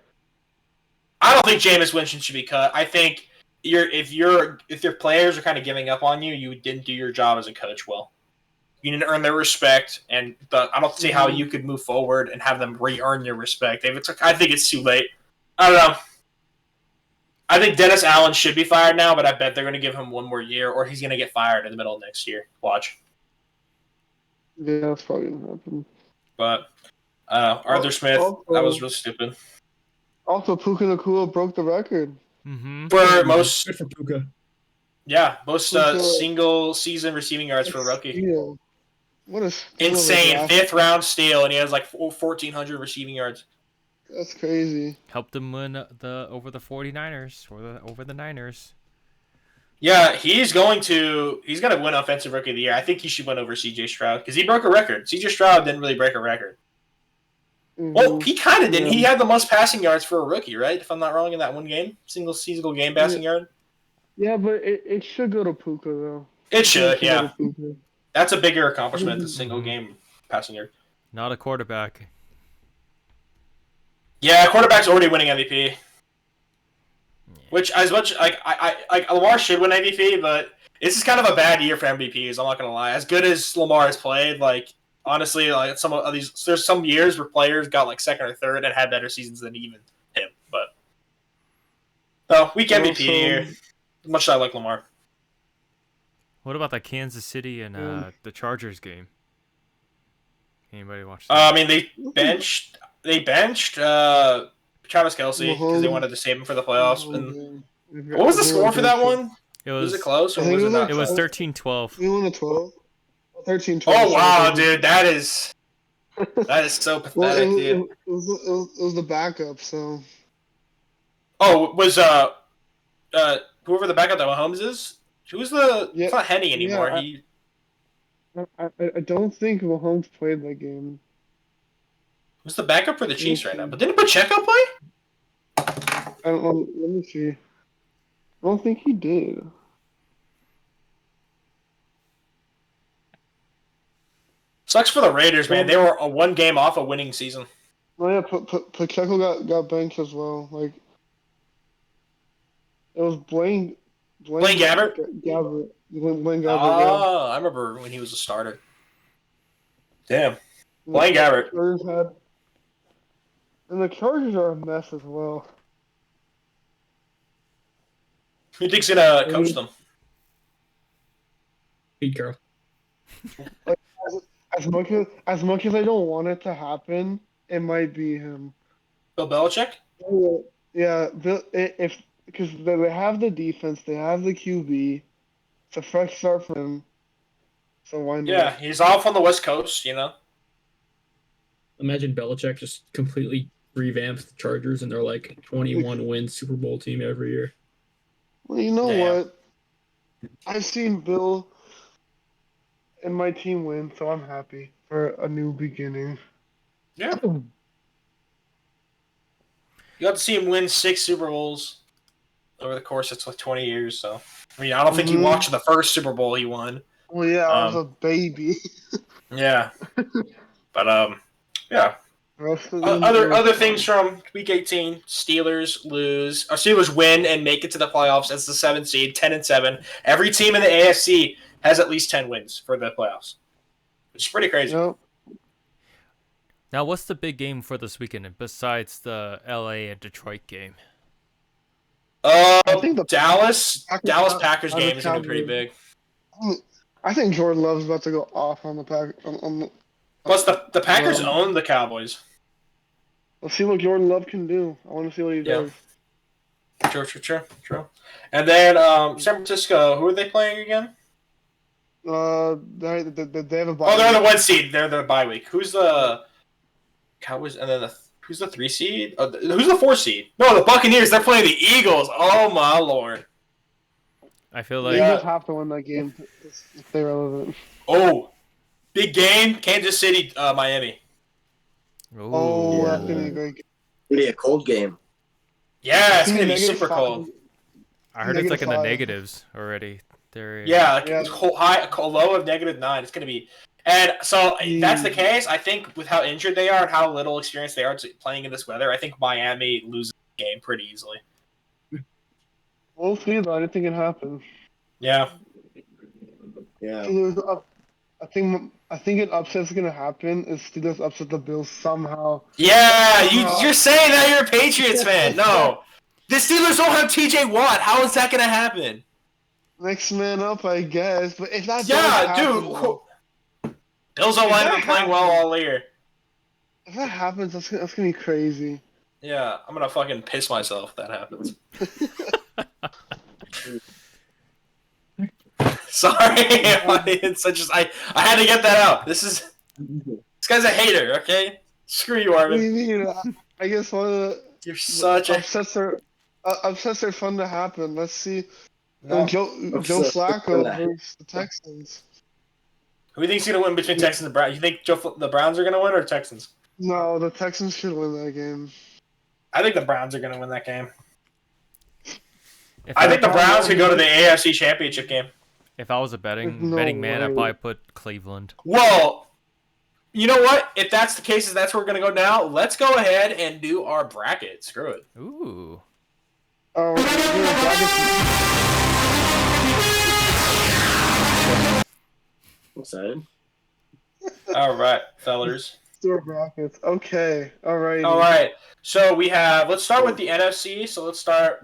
A: I don't think Jameis Winston should be cut. I think if your players are kind of giving up on you, you didn't do your job as a coach well. You didn't earn their respect, and I don't see how you could move forward and have them re-earn your respect. I think it's too late. I don't know. I think Dennis Allen should be fired now, but I bet they're going to give him one more year, or he's going to get fired in the middle of next year. Watch.
E: Yeah, that's probably gonna happen.
A: But Arthur Smith, that was real stupid.
E: Also, Puka Nacua broke the record.
C: Mm-hmm.
A: For most,
B: Good for Puka.
A: yeah, most single season receiving yards for a rookie.
E: Steal. What a steal.
A: Insane 5th round steal, and he has like 1,400 receiving yards.
E: That's crazy.
C: Helped them win over the 49ers over the Niners.
A: Yeah, he's gonna win Offensive Rookie of the Year. I think he should win over C.J. Stroud because he broke a record. C.J. Stroud didn't really break a record.
E: Mm-hmm.
A: Well, he kind of didn't.
E: Yeah.
A: He had the most passing yards for a rookie, right? If I'm not wrong, in that one game, single game passing yard.
E: Yeah, but it should go to Puka though.
A: It should, yeah.
E: Go to Puka.
A: That's a bigger accomplishment than single game passing yard.
C: Not a quarterback.
A: Yeah, quarterback's already winning MVP. Which, as much like Lamar should win MVP, but this is kind of a bad year for MVPs. I'm not gonna lie. As good as Lamar has played, like honestly, like some of these, there's some years where players got like second or third and had better seasons than even him. But no, weak MVP here. As much as I like Lamar.
C: What about that Kansas City and the Chargers game? Anybody watch that?
A: I mean, they benched Travis Kelce because they wanted to save him for the playoffs. And what was the score for that one? Was it close or was it not?
C: It was 13-12.
E: We won the 12. 13-12.
A: Oh wow, dude, that is so pathetic,
E: Well,
A: dude.
E: it was the backup, so.
A: Oh, it was whoever the backup that Mahomes is? Who's the?
E: Yeah,
A: it's not Henny anymore.
E: I don't think Mahomes played that game.
A: Who's the backup for the Chiefs right now? But didn't Pacheco play?
E: Let me see. I don't think he did.
A: Sucks for the Raiders, man. They were a one game off a winning season.
E: Oh yeah, Pacheco got benched as well. Like it was Blaine
A: Gabbert?
E: Blaine Gabbert.
A: Oh, I remember when he was a starter. Damn. Blaine Gabbert.
E: And the Chargers are a mess as well.
A: Who think's gonna coach them?
B: Pete Carroll.
E: Like, as much as I don't want it to happen, it might be him.
A: Bill Belichick?
E: Yeah, because they have the defense, they have the QB. It's a fresh start for him. So why not?
A: Yeah, he's off on the West Coast, you know.
B: Imagine Belichick just completely revamps the Chargers and they're like 21 win Super Bowl team every year.
E: Well, you know what? I've seen Bill and my team win, so I'm happy for a new beginning.
A: Yeah. You got to see him win 6 Super Bowls over the course of like 20 years. So, I mean, I don't think he watched the first Super Bowl he won.
E: Well, yeah, I was a baby.
A: Yeah. But, yeah. Other things from Week 18: Steelers lose. Steelers win and make it to the playoffs as the 7th seed, 10-7. Every team in the AFC has at least 10 wins for the playoffs, which is pretty crazy.
E: Yep.
C: Now, what's the big game for this weekend besides the LA and Detroit game?
E: I think the
A: Dallas Packers game is gonna be pretty big.
E: I think Jordan Love's about to go off on the Packers.
A: Plus, the Packers own the Cowboys.
E: Let's see what Jordan Love can do. I want to see what he does.
A: True. And then San Francisco, who are they playing again?
E: They have a bye
A: Oh, they're
E: week.
A: the 1 seed. They're the bye week. Who's the Cowboys? And then who's the 3 seed? Oh, who's the 4 seed? No, the Buccaneers. They're playing the Eagles. Oh my lord.
C: I feel
E: The
C: like
E: Eagles have to win that game to stay relevant.
A: Oh, big game. Kansas City, Miami.
E: Oh,
C: Ooh.
E: that's gonna be a great game.
D: It'll be a cold game.
A: Yeah, it's gonna be
E: negative
A: super
E: 5.
A: cold.
C: I heard it's like in the
E: -5.
C: negatives already. They're
A: Yeah, like
E: Yeah.
A: a low of -9. It's gonna be, and so if that's the case. I think with how injured they are and how little experience they are playing in this weather, I think Miami loses the game pretty easily.
E: We'll see though. Anything can happen.
A: Yeah.
D: Yeah.
E: I think an upset's gonna happen is Steelers upset the Bills somehow.
A: Yeah, you're saying that you're a Patriots fan. No, the Steelers don't have T.J. Watt. How is that gonna happen?
E: Next man up, I guess. But if that does
A: Yeah,
E: happen,
A: dude.
E: though,
A: Bills online have
E: that
A: been playing well
E: happens-
A: all year.
E: if that happens, that's gonna be crazy.
A: Yeah, I'm gonna fucking piss myself if that happens. Sorry, it's just I had to get that out. This guy's a hater. Okay, screw you,
E: What do
A: Arvin.
E: you mean? I guess one of the
A: You're such a
E: upsets are fun to happen. Let's see.
A: no.
E: Joe
D: Upsets are fun
E: Flacco
D: to happen.
E: versus the Texans.
A: Who do you think's gonna win between Texans and Browns? You think the Browns are gonna win or Texans?
E: No, the Texans should win that game.
A: I think the Browns are gonna win that game.
C: if
A: I think the
E: I-
A: Browns could go to the AFC Championship game.
C: if I was a
E: There's no
C: betting man, I'd
E: way.
C: probably put Cleveland.
A: Well, you know what? If that's the case, that's where we're gonna go now. Let's go ahead and do our bracket. Screw it.
C: Ooh.
E: Oh,
D: Excited.
A: All right, fellers.
E: store brackets. Okay, all right.
A: All right. So we have. Let's start with the NFC. So let's start.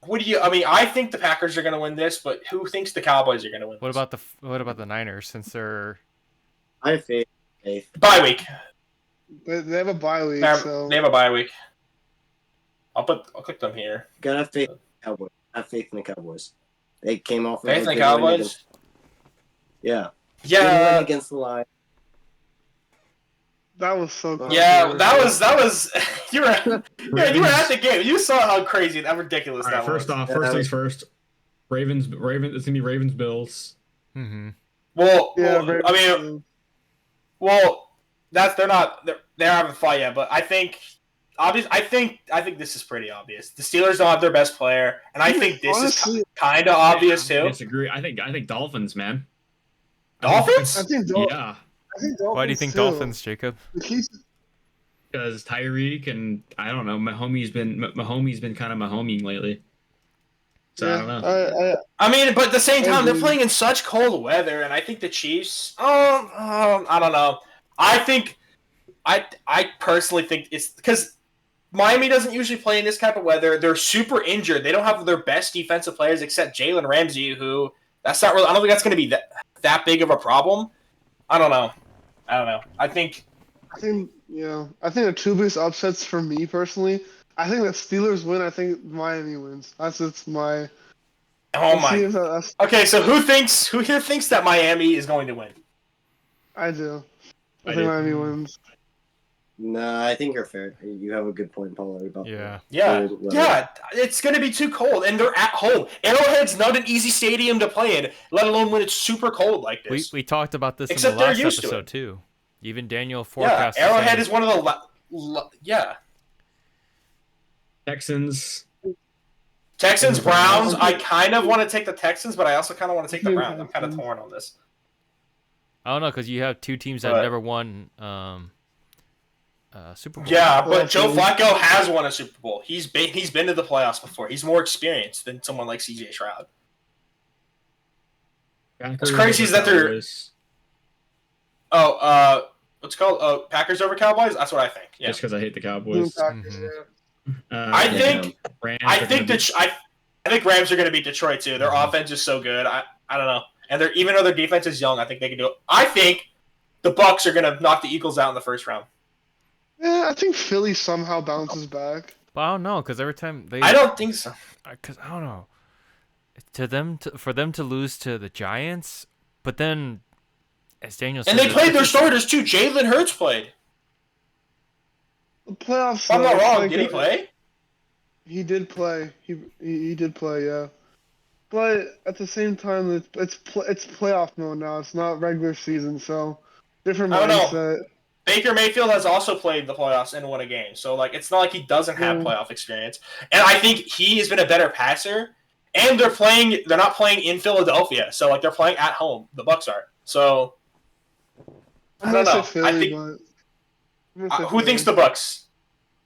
A: What do you? I mean, I think the Packers are going to win this, but who thinks the Cowboys are going to win?
C: What
A: this?
C: about the Niners since they're
D: I have faith.
A: Bye week?
E: They have a bye week, so
A: They have a bye week. I'll click them here.
D: Gotta have faith in the Cowboys. I have faith in the Cowboys. They came off of
A: Faith in
D: a
A: the
D: good win
A: Cowboys.
D: against- Yeah. Good
A: Yeah.
D: win against the Lions.
E: that was so cool.
A: Yeah, that was. You were at the game. You saw how crazy and ridiculous
B: All right,
A: that
B: first
A: was.
B: off, first things first. Ravens. It's gonna be Ravens Bills.
C: mm-hmm.
A: Well,
E: Yeah,
A: well, I mean, well, they're having fun yet, but I think I think this is pretty obvious. The Steelers don't have their best player, and I think this
E: Honestly,
A: is kind of obvious
B: I
A: too.
B: disagree. I think Dolphins, man.
A: Dolphins?
E: I think
B: Yeah,
E: Dolphins
C: Why do you think
E: too.
C: Dolphins, Jacob?
B: because Tyreek and I don't know, Mahomes been kind of Mahoming lately. So I don't know.
A: I mean, but at the same time, they're
E: agree.
A: playing in such cold weather, and I think the Chiefs. I don't know. I think, I personally think it's because Miami doesn't usually play in this type of weather. They're super injured. They don't have their best defensive players except Jalen Ramsey, who that's not really. I don't think that's going to be that big of a problem. I don't know. I think
E: I think the two biggest upsets for me personally. I think the Steelers win. I think Miami wins. That's my.
A: Oh
E: Let's see
A: my.
E: if that's-
A: Okay, so who here thinks that Miami is going to win?
E: I do. I
B: I
E: think
B: do.
E: Miami wins.
D: Nah, I think you're fair. You have a good point, Paulo, about
C: Yeah.
A: Yeah,
D: cold weather.
A: yeah, it's going to be too cold, and they're at home. Arrowhead's not an easy stadium to play in, let alone when it's super cold like this.
C: We talked about this
A: Except
C: in the
A: they're
C: last
A: used to
C: episode
A: it.
C: too. Even Daniel
A: Yeah,
C: forecast.
A: Arrowhead is one of the yeah.
B: Texans.
A: Texans, Browns. I kind of want to take the Texans, but I also kind of want to take the Browns. I'm kind of torn on this.
C: I don't know because you have two teams that
A: But-
C: never won Super Bowl.
A: Yeah, but
E: Well,
A: Joe Flacco has won a Super Bowl. He's been to the playoffs before. He's more experienced than someone like CJ Stroud.
B: Packers
A: crazy is that they're-
B: Cowboys,
A: Oh, what's it called? Oh, Packers over Cowboys. That's what I think. Yeah,
B: just because I hate the Cowboys.
E: Packers,
C: Mhm.
E: yeah.
A: I think.
B: Rams
A: I
B: are
A: think
B: gonna
A: that I think Rams are going to beat Detroit too. Their offense is so good. I don't know, and they're even though their defense is young, I think they can do it. I think the Bucks are going to knock the Eagles out in the first round.
E: Yeah, I think Philly somehow bounces back.
C: But I don't know, because every time they...
A: I don't think so.
C: Because I don't know. For them to lose to the Giants, but then, as Daniel said...
A: And they played their starters, too. Jalen Hurts played.
E: The playoffs.
A: If I'm not wrong,
E: like
A: did he play?
E: He did play. He did play. Yeah. But at the same time, it's playoff mode now. It's not regular season, so different
A: I don't know.
E: mindset.
A: Baker Mayfield has also played the playoffs and won a game, so like it's not like he doesn't have
E: Yeah.
A: playoff experience. And I think he has been a better passer. And they're not playing in Philadelphia, so like they're playing at home. The Bucks are. So I don't know.
E: Philly,
A: I think who thinks the Bucks?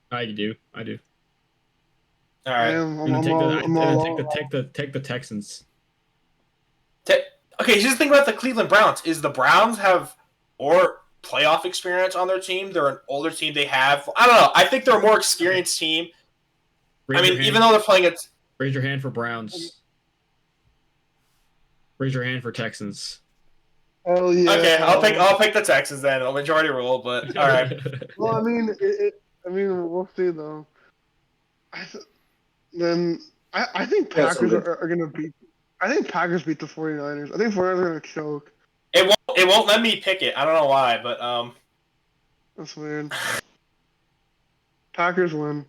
B: I do.
A: All right.
B: Take the Texans.
A: Okay, here's the thing about the Cleveland Browns is the Browns have more playoff experience on their team. They're an older team. They have I don't know. I think they're a more experienced team. Even though they're playing it.
B: Raise your hand for Browns. Raise your hand for Texans.
E: Oh yeah.
A: Okay, I'll pick the Texans then. A majority rule, but all right.
E: Well, I mean, we'll see though. I think Packers are gonna beat. I think Packers beat the 49ers. I think 49ers are gonna choke.
A: It won't let me pick it. I don't know why, but
E: That's weird. Packers win.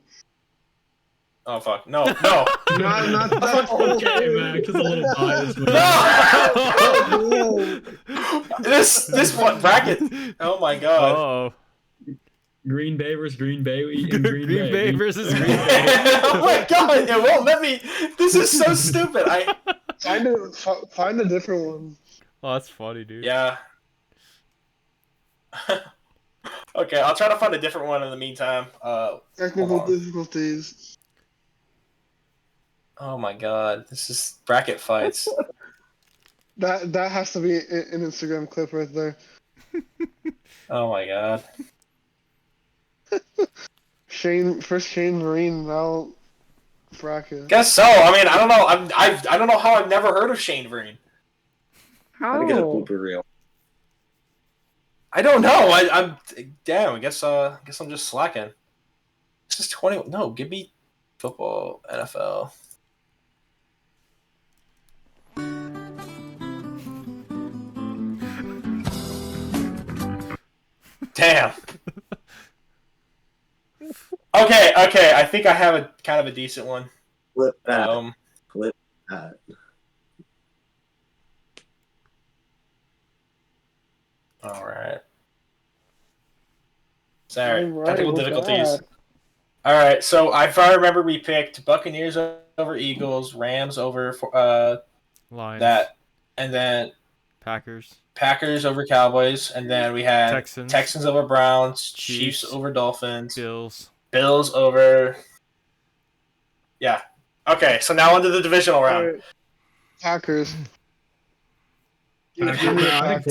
A: Oh fuck! No.
E: Not that
B: Okay, Max is a little biased.
A: No! This one bracket. Oh my god.
C: Oh.
B: Green Bay versus Green Bay.
C: Green Bay versus Green Bay.
A: Oh my god! It won't let me. This is so stupid.
E: Find a different one.
C: Oh, that's funny, dude.
A: Yeah. Okay, I'll try to find a different one in the meantime.
E: Technical difficulties.
A: Oh my god, this is bracket fights.
E: That has to be an Instagram clip right there.
A: Oh my god.
E: Shane Marine now bracket.
A: Guess so. I mean, I don't know. I don't know how I've never heard of Shane Vereen.
D: Gotta get a blooper reel.
A: I don't know. I'm damn. I guess I'm just slacking. This is 20. No, give me football, NFL. Damn. Okay. I think I have a kind of a decent one.
D: Flip that.
A: All right. Sorry,
E: All right,
A: technical
E: what's
A: difficulties.
E: that?
A: All right, so if I remember, we picked Buccaneers over Eagles, Rams over
C: Lions.
A: that, and then
C: Packers
A: over Cowboys, and then we had
C: Texans
A: over Browns, Chiefs over Dolphins,
C: Bills
A: over. Yeah. Okay, so now into the divisional round.
E: Right. Packers.
B: I think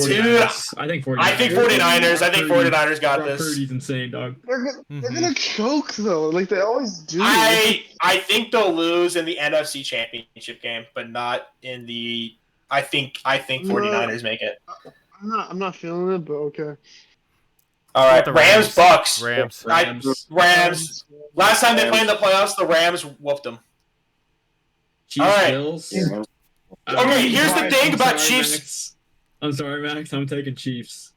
B: 49ers. I think
A: 49ers. I think 49ers got this.
B: Purdy's insane, dog.
E: They're gonna choke though, like they always do.
A: I think they'll lose in the NFC Championship game, but not in the. I think 49ers make it.
E: I'm not feeling it, but okay.
A: All right, Rams, Bucks.
C: Rams.
A: Rams. Last time they played in the playoffs, the Rams whooped them.
B: Chiefs,
A: all right.
B: Bills.
A: Okay, here's the thing about Chiefs.
B: Max. I'm sorry, Max. I'm taking Chiefs.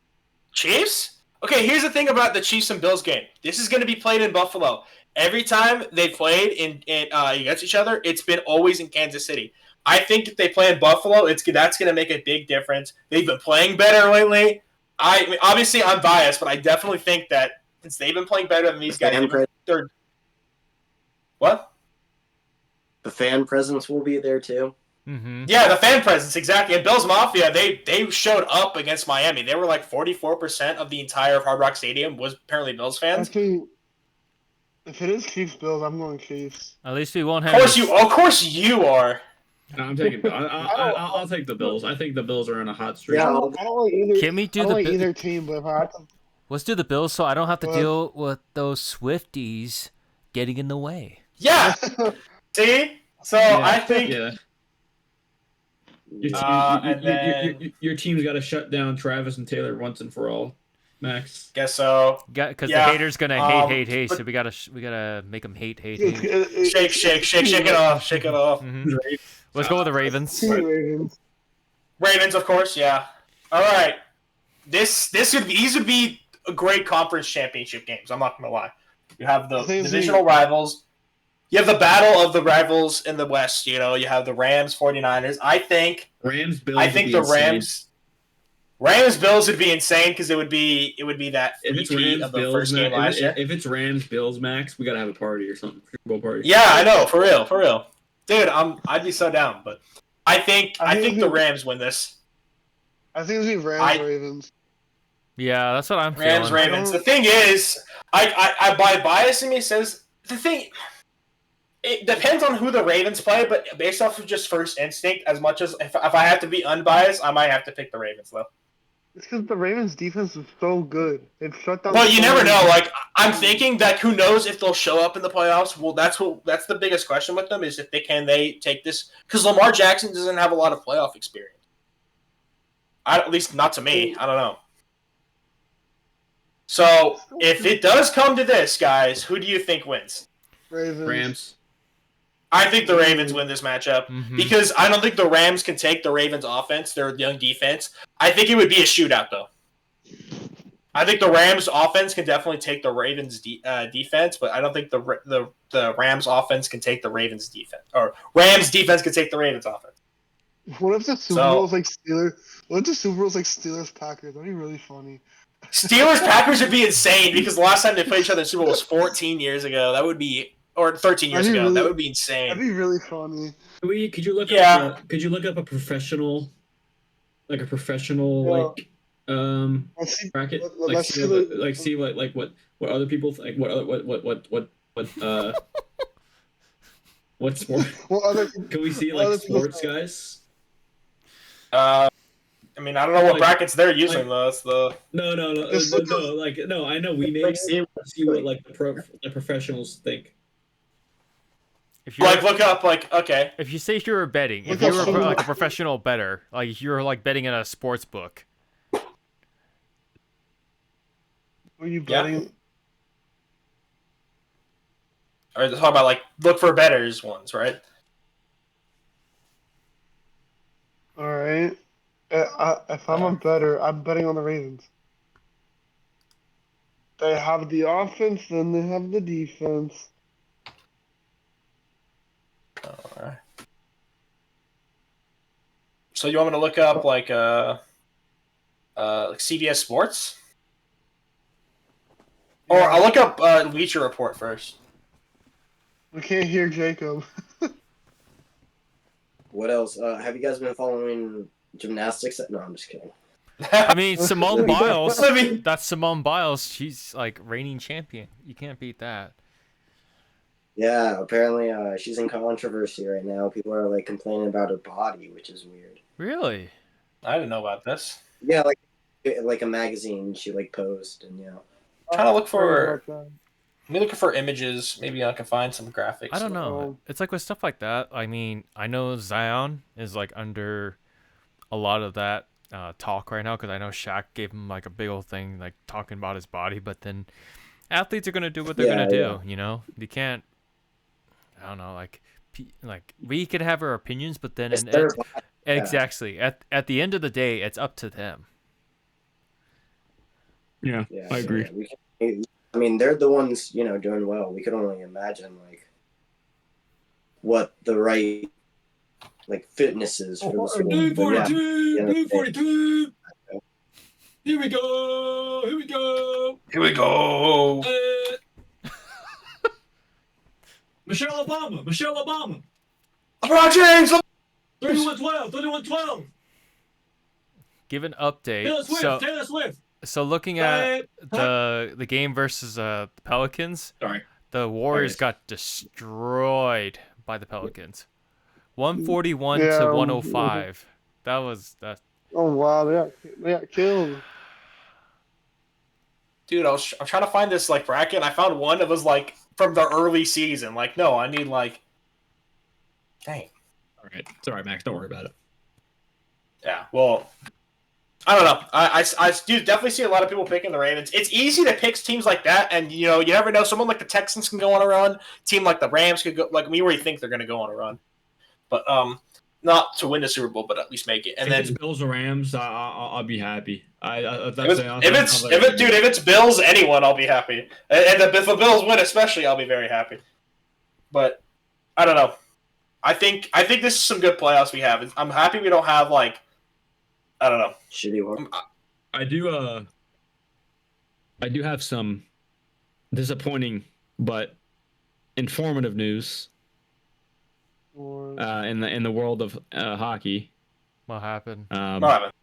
A: Chiefs? Okay, here's the thing about the Chiefs and Bills game. This is going to be played in Buffalo. Every time they played in against each other, it's been always in Kansas City. I think if they play in Buffalo, that's going to make a big difference. They've been playing better lately. Obviously, I'm biased, but I definitely think that since they've been playing better than these guys, they're what?
D: The fan presence will be there too.
C: Mm-hmm.
A: Yeah, the fan presence, exactly. And Bills Mafia, they showed up against Miami. They were like 44% of the entire Hard Rock Stadium was apparently Bills fans.
E: Actually, if it is Chiefs Bills, I'm going Chiefs.
C: At least we won't have.
A: Of course you are.
B: No, I'm taking. I'll take the Bills. I think the Bills are on a hot streak.
E: Yeah, I don't like either.
C: Can we do
E: either team? But if I have to,
C: let's do the Bills, so I don't have to deal with those Swifties getting in the way.
A: Yeah. See, so yeah, I think.
B: Yeah. Your team's got to shut down Travis and Taylor once and for all. Max.
A: Guess so.
C: Because
A: Yeah,
C: the haters gonna hate.
A: but-
C: So we gotta make them hate.
A: Shake it off. Shake it off.
C: Mm-hmm. Let's go with the Ravens.
E: Ravens.
A: Ravens, of course. Yeah. All right. These would be great conference championship games. I'm not gonna lie. You have the divisional rivals. You have the battle of the rivals in the West. You know, you have the Rams, 49ers. I think
B: Rams-Bills.
A: I think the Rams-Bills would be insane because it would be that repeat of the first game last year.
B: If it's Rams-Bills, Max, we gotta have a party or something. Super Bowl party.
A: Yeah, I know, for real, dude. I'd be so down, but I think the Rams win this.
E: I think it'll be Ravens.
C: Yeah, that's what I'm feeling.
A: Ravens. The thing is, I by bias in me says the thing. It depends on who the Ravens play, but based off of just first instinct, as much as if I have to be unbiased, I might have to pick the Ravens though.
E: It's because the Ravens' defense is so good. They've shut down.
A: Well, you never know. Like I'm thinking that who knows if they'll show up in the playoffs. Well, that's the biggest question with them is if they take this because Lamar Jackson doesn't have a lot of playoff experience. At least not to me. I don't know. So if it does come to this, guys, who do you think wins?
B: Rams.
A: I think the Ravens win this matchup because I don't think the Rams can take the Ravens' offense, their young defense. I think it would be a shootout, though. I think the Rams' offense can definitely take the Ravens' defense, but I don't think the Rams' offense can take the Ravens' defense, or Rams' defense can take the Ravens' offense.
E: What if the Super Bowl is like Steelers? What if the Super Bowl is like Steelers-Packers? That'd be really funny.
A: Steelers-Packers would be insane because the last time they played each other in the Super Bowl was 14 years ago. That would be. Or 13 years ago. That would be insane.
E: That'd be really funny.
B: Could you look up a professional, like bracket, see what other people think, what sport? Can we see like sports guys?
A: I mean, I don't know what brackets they're using though. That's the
B: no. I know we may see what like the professionals think.
C: If you
A: look up okay.
C: If you say you were betting, if you were like a professional bettor, like if you're like betting in a sports book.
E: Were you betting?
A: Yeah. Or talk about like look for bettors ones, right?
E: All right. If I'm a bettor, I'm betting on the Ravens. They have the offense, then they have the defense.
A: Alright. So you want me to look up like CBS Sports? Or I'll look up Bleacher Report first.
E: We can't hear Jacob.
D: What else? Have you guys been following gymnastics? No, I'm just kidding.
C: I mean, Simone Biles. That's Simone Biles. She's like reigning champion. You can't beat that.
D: Yeah, apparently she's in controversy right now. People are like complaining about her body, which is weird.
C: Really?
A: I didn't know about this.
D: Yeah, like a magazine she like posed and
A: trying to look for. Me looking for images. Maybe I can find some graphics.
C: I don't know. It's like with stuff like that. I mean, I know Zion is like under a lot of that talk right now because I know Shaq gave him like a big old thing like talking about his body, but then athletes are gonna do what they're gonna do. You know, you can't. I don't know, like we could have our opinions, but then exactly at the end of the day, it's up to them.
B: Yeah, I agree.
D: I mean, they're the ones doing well. We could only imagine like what the right fitness is for the school.
B: 242. Here we go. Michelle Obama.
A: LeBron James.
B: 31-12.
C: Give an update.
B: Taylor Swift.
C: So looking at the game versus the Pelicans, the Warriors got destroyed by the Pelicans, 141 to 105. That was that.
E: Oh wow, they got killed.
A: Dude, I'm trying to find this bracket. And I found one that was from the early season. No, I need dang.
B: All right, it's all right, Max. Don't worry about it.
A: Yeah, well, I don't know. I do definitely see a lot of people picking the Ravens. It's easy to pick teams like that, and you never know. Someone like the Texans can go on a run. Team like the Rams could go. Like we already think they're going to go on a run, but not to win the Super Bowl, but at least make it. And
B: if
A: then
B: it's Bills or Rams, I'll be happy.
A: if it's Bills, anyone, I'll be happy. And if the Bills win, especially, I'll be very happy. But I don't know. I think this is some good playoffs we have. I'm happy we don't have like. I don't know.
D: Shitty one.
B: I do have some disappointing but informative news in the world of hockey.
C: What happened?
A: What happened?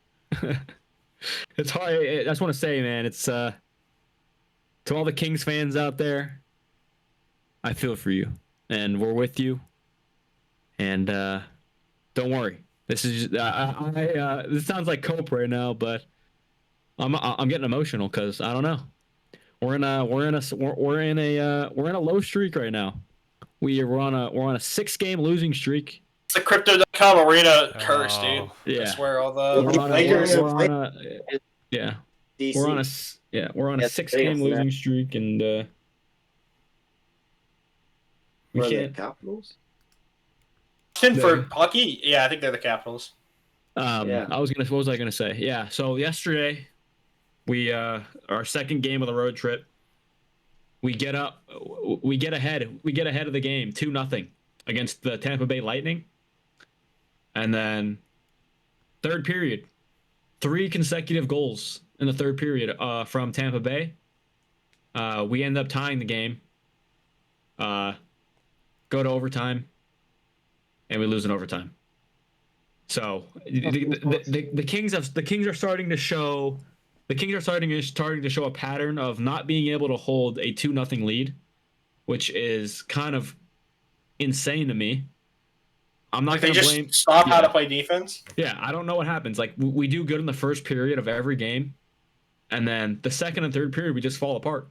B: It's hard. I just want to say, man, it's to all the Kings fans out there, I feel for you, and we're with you. And don't worry. This is this sounds like cope right now, but I'm getting emotional because I don't know. We're in a low streak right now. We're on a 6-game losing streak.
A: It's the Crypto.com arena curse, dude.
B: Yeah.
A: I swear all the
B: We're on a 6-game losing streak, and we can't.
D: The Capitals?
A: For hockey, yeah, I think they're the Capitals.
B: What was I gonna say? Yeah. So yesterday, we our second game of the road trip. We get ahead of the game 2-0 against the Tampa Bay Lightning, and then third period, 3 consecutive goals in the third period from Tampa Bay. We end up tying the game. Go to overtime. And we lose in overtime. So the Kings are starting to show a pattern of not being able to hold a 2-0 lead, which is kind of insane to me. I'm not going to blame.
A: Stop how to play defense.
B: Yeah, I don't know what happens. Like we do good in the first period of every game, and then the second and third period we just fall apart.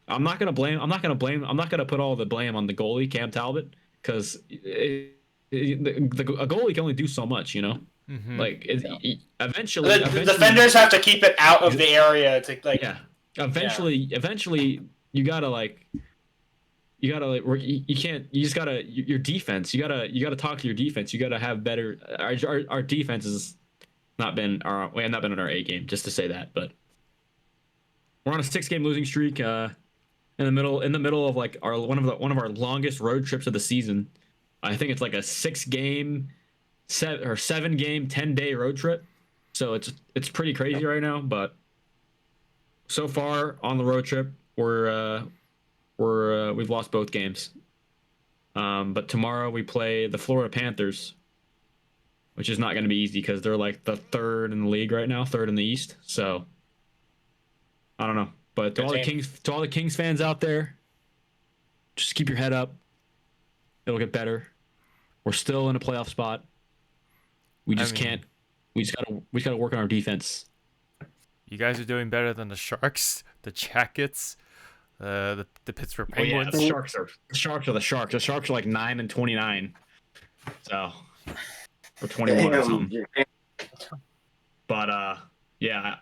B: I'm not going to put all the blame on the goalie Cam Talbot because. A goalie can only do so much,
C: Mm-hmm.
B: Like eventually,
A: the defenders have to keep it out of the area to like.
B: Yeah, eventually, you can't. You just gotta your defense. You gotta talk to your defense. You gotta have better. Our defense has not been we have not been on our A game. Just to say that, but we're on a 6-game losing streak. In the middle of like one of our longest road trips of the season. I think it's like a 7-game 10-day road trip, so it's pretty crazy right now. But so far on the road trip, we've lost both games. But tomorrow we play the Florida Panthers, which is not going to be easy because they're like the 3rd in the league right now, 3rd in the East. So I don't know, but to all the Kings fans out there, just keep your head up. It'll get better. We're still in a playoff spot. We just can't. We just gotta work on our defense.
C: You guys are doing better than the Sharks, the Jackets, the Pittsburgh Penguins.
B: The Sharks are the Sharks. The Sharks are like 9-29. So or 21 or something. But yeah.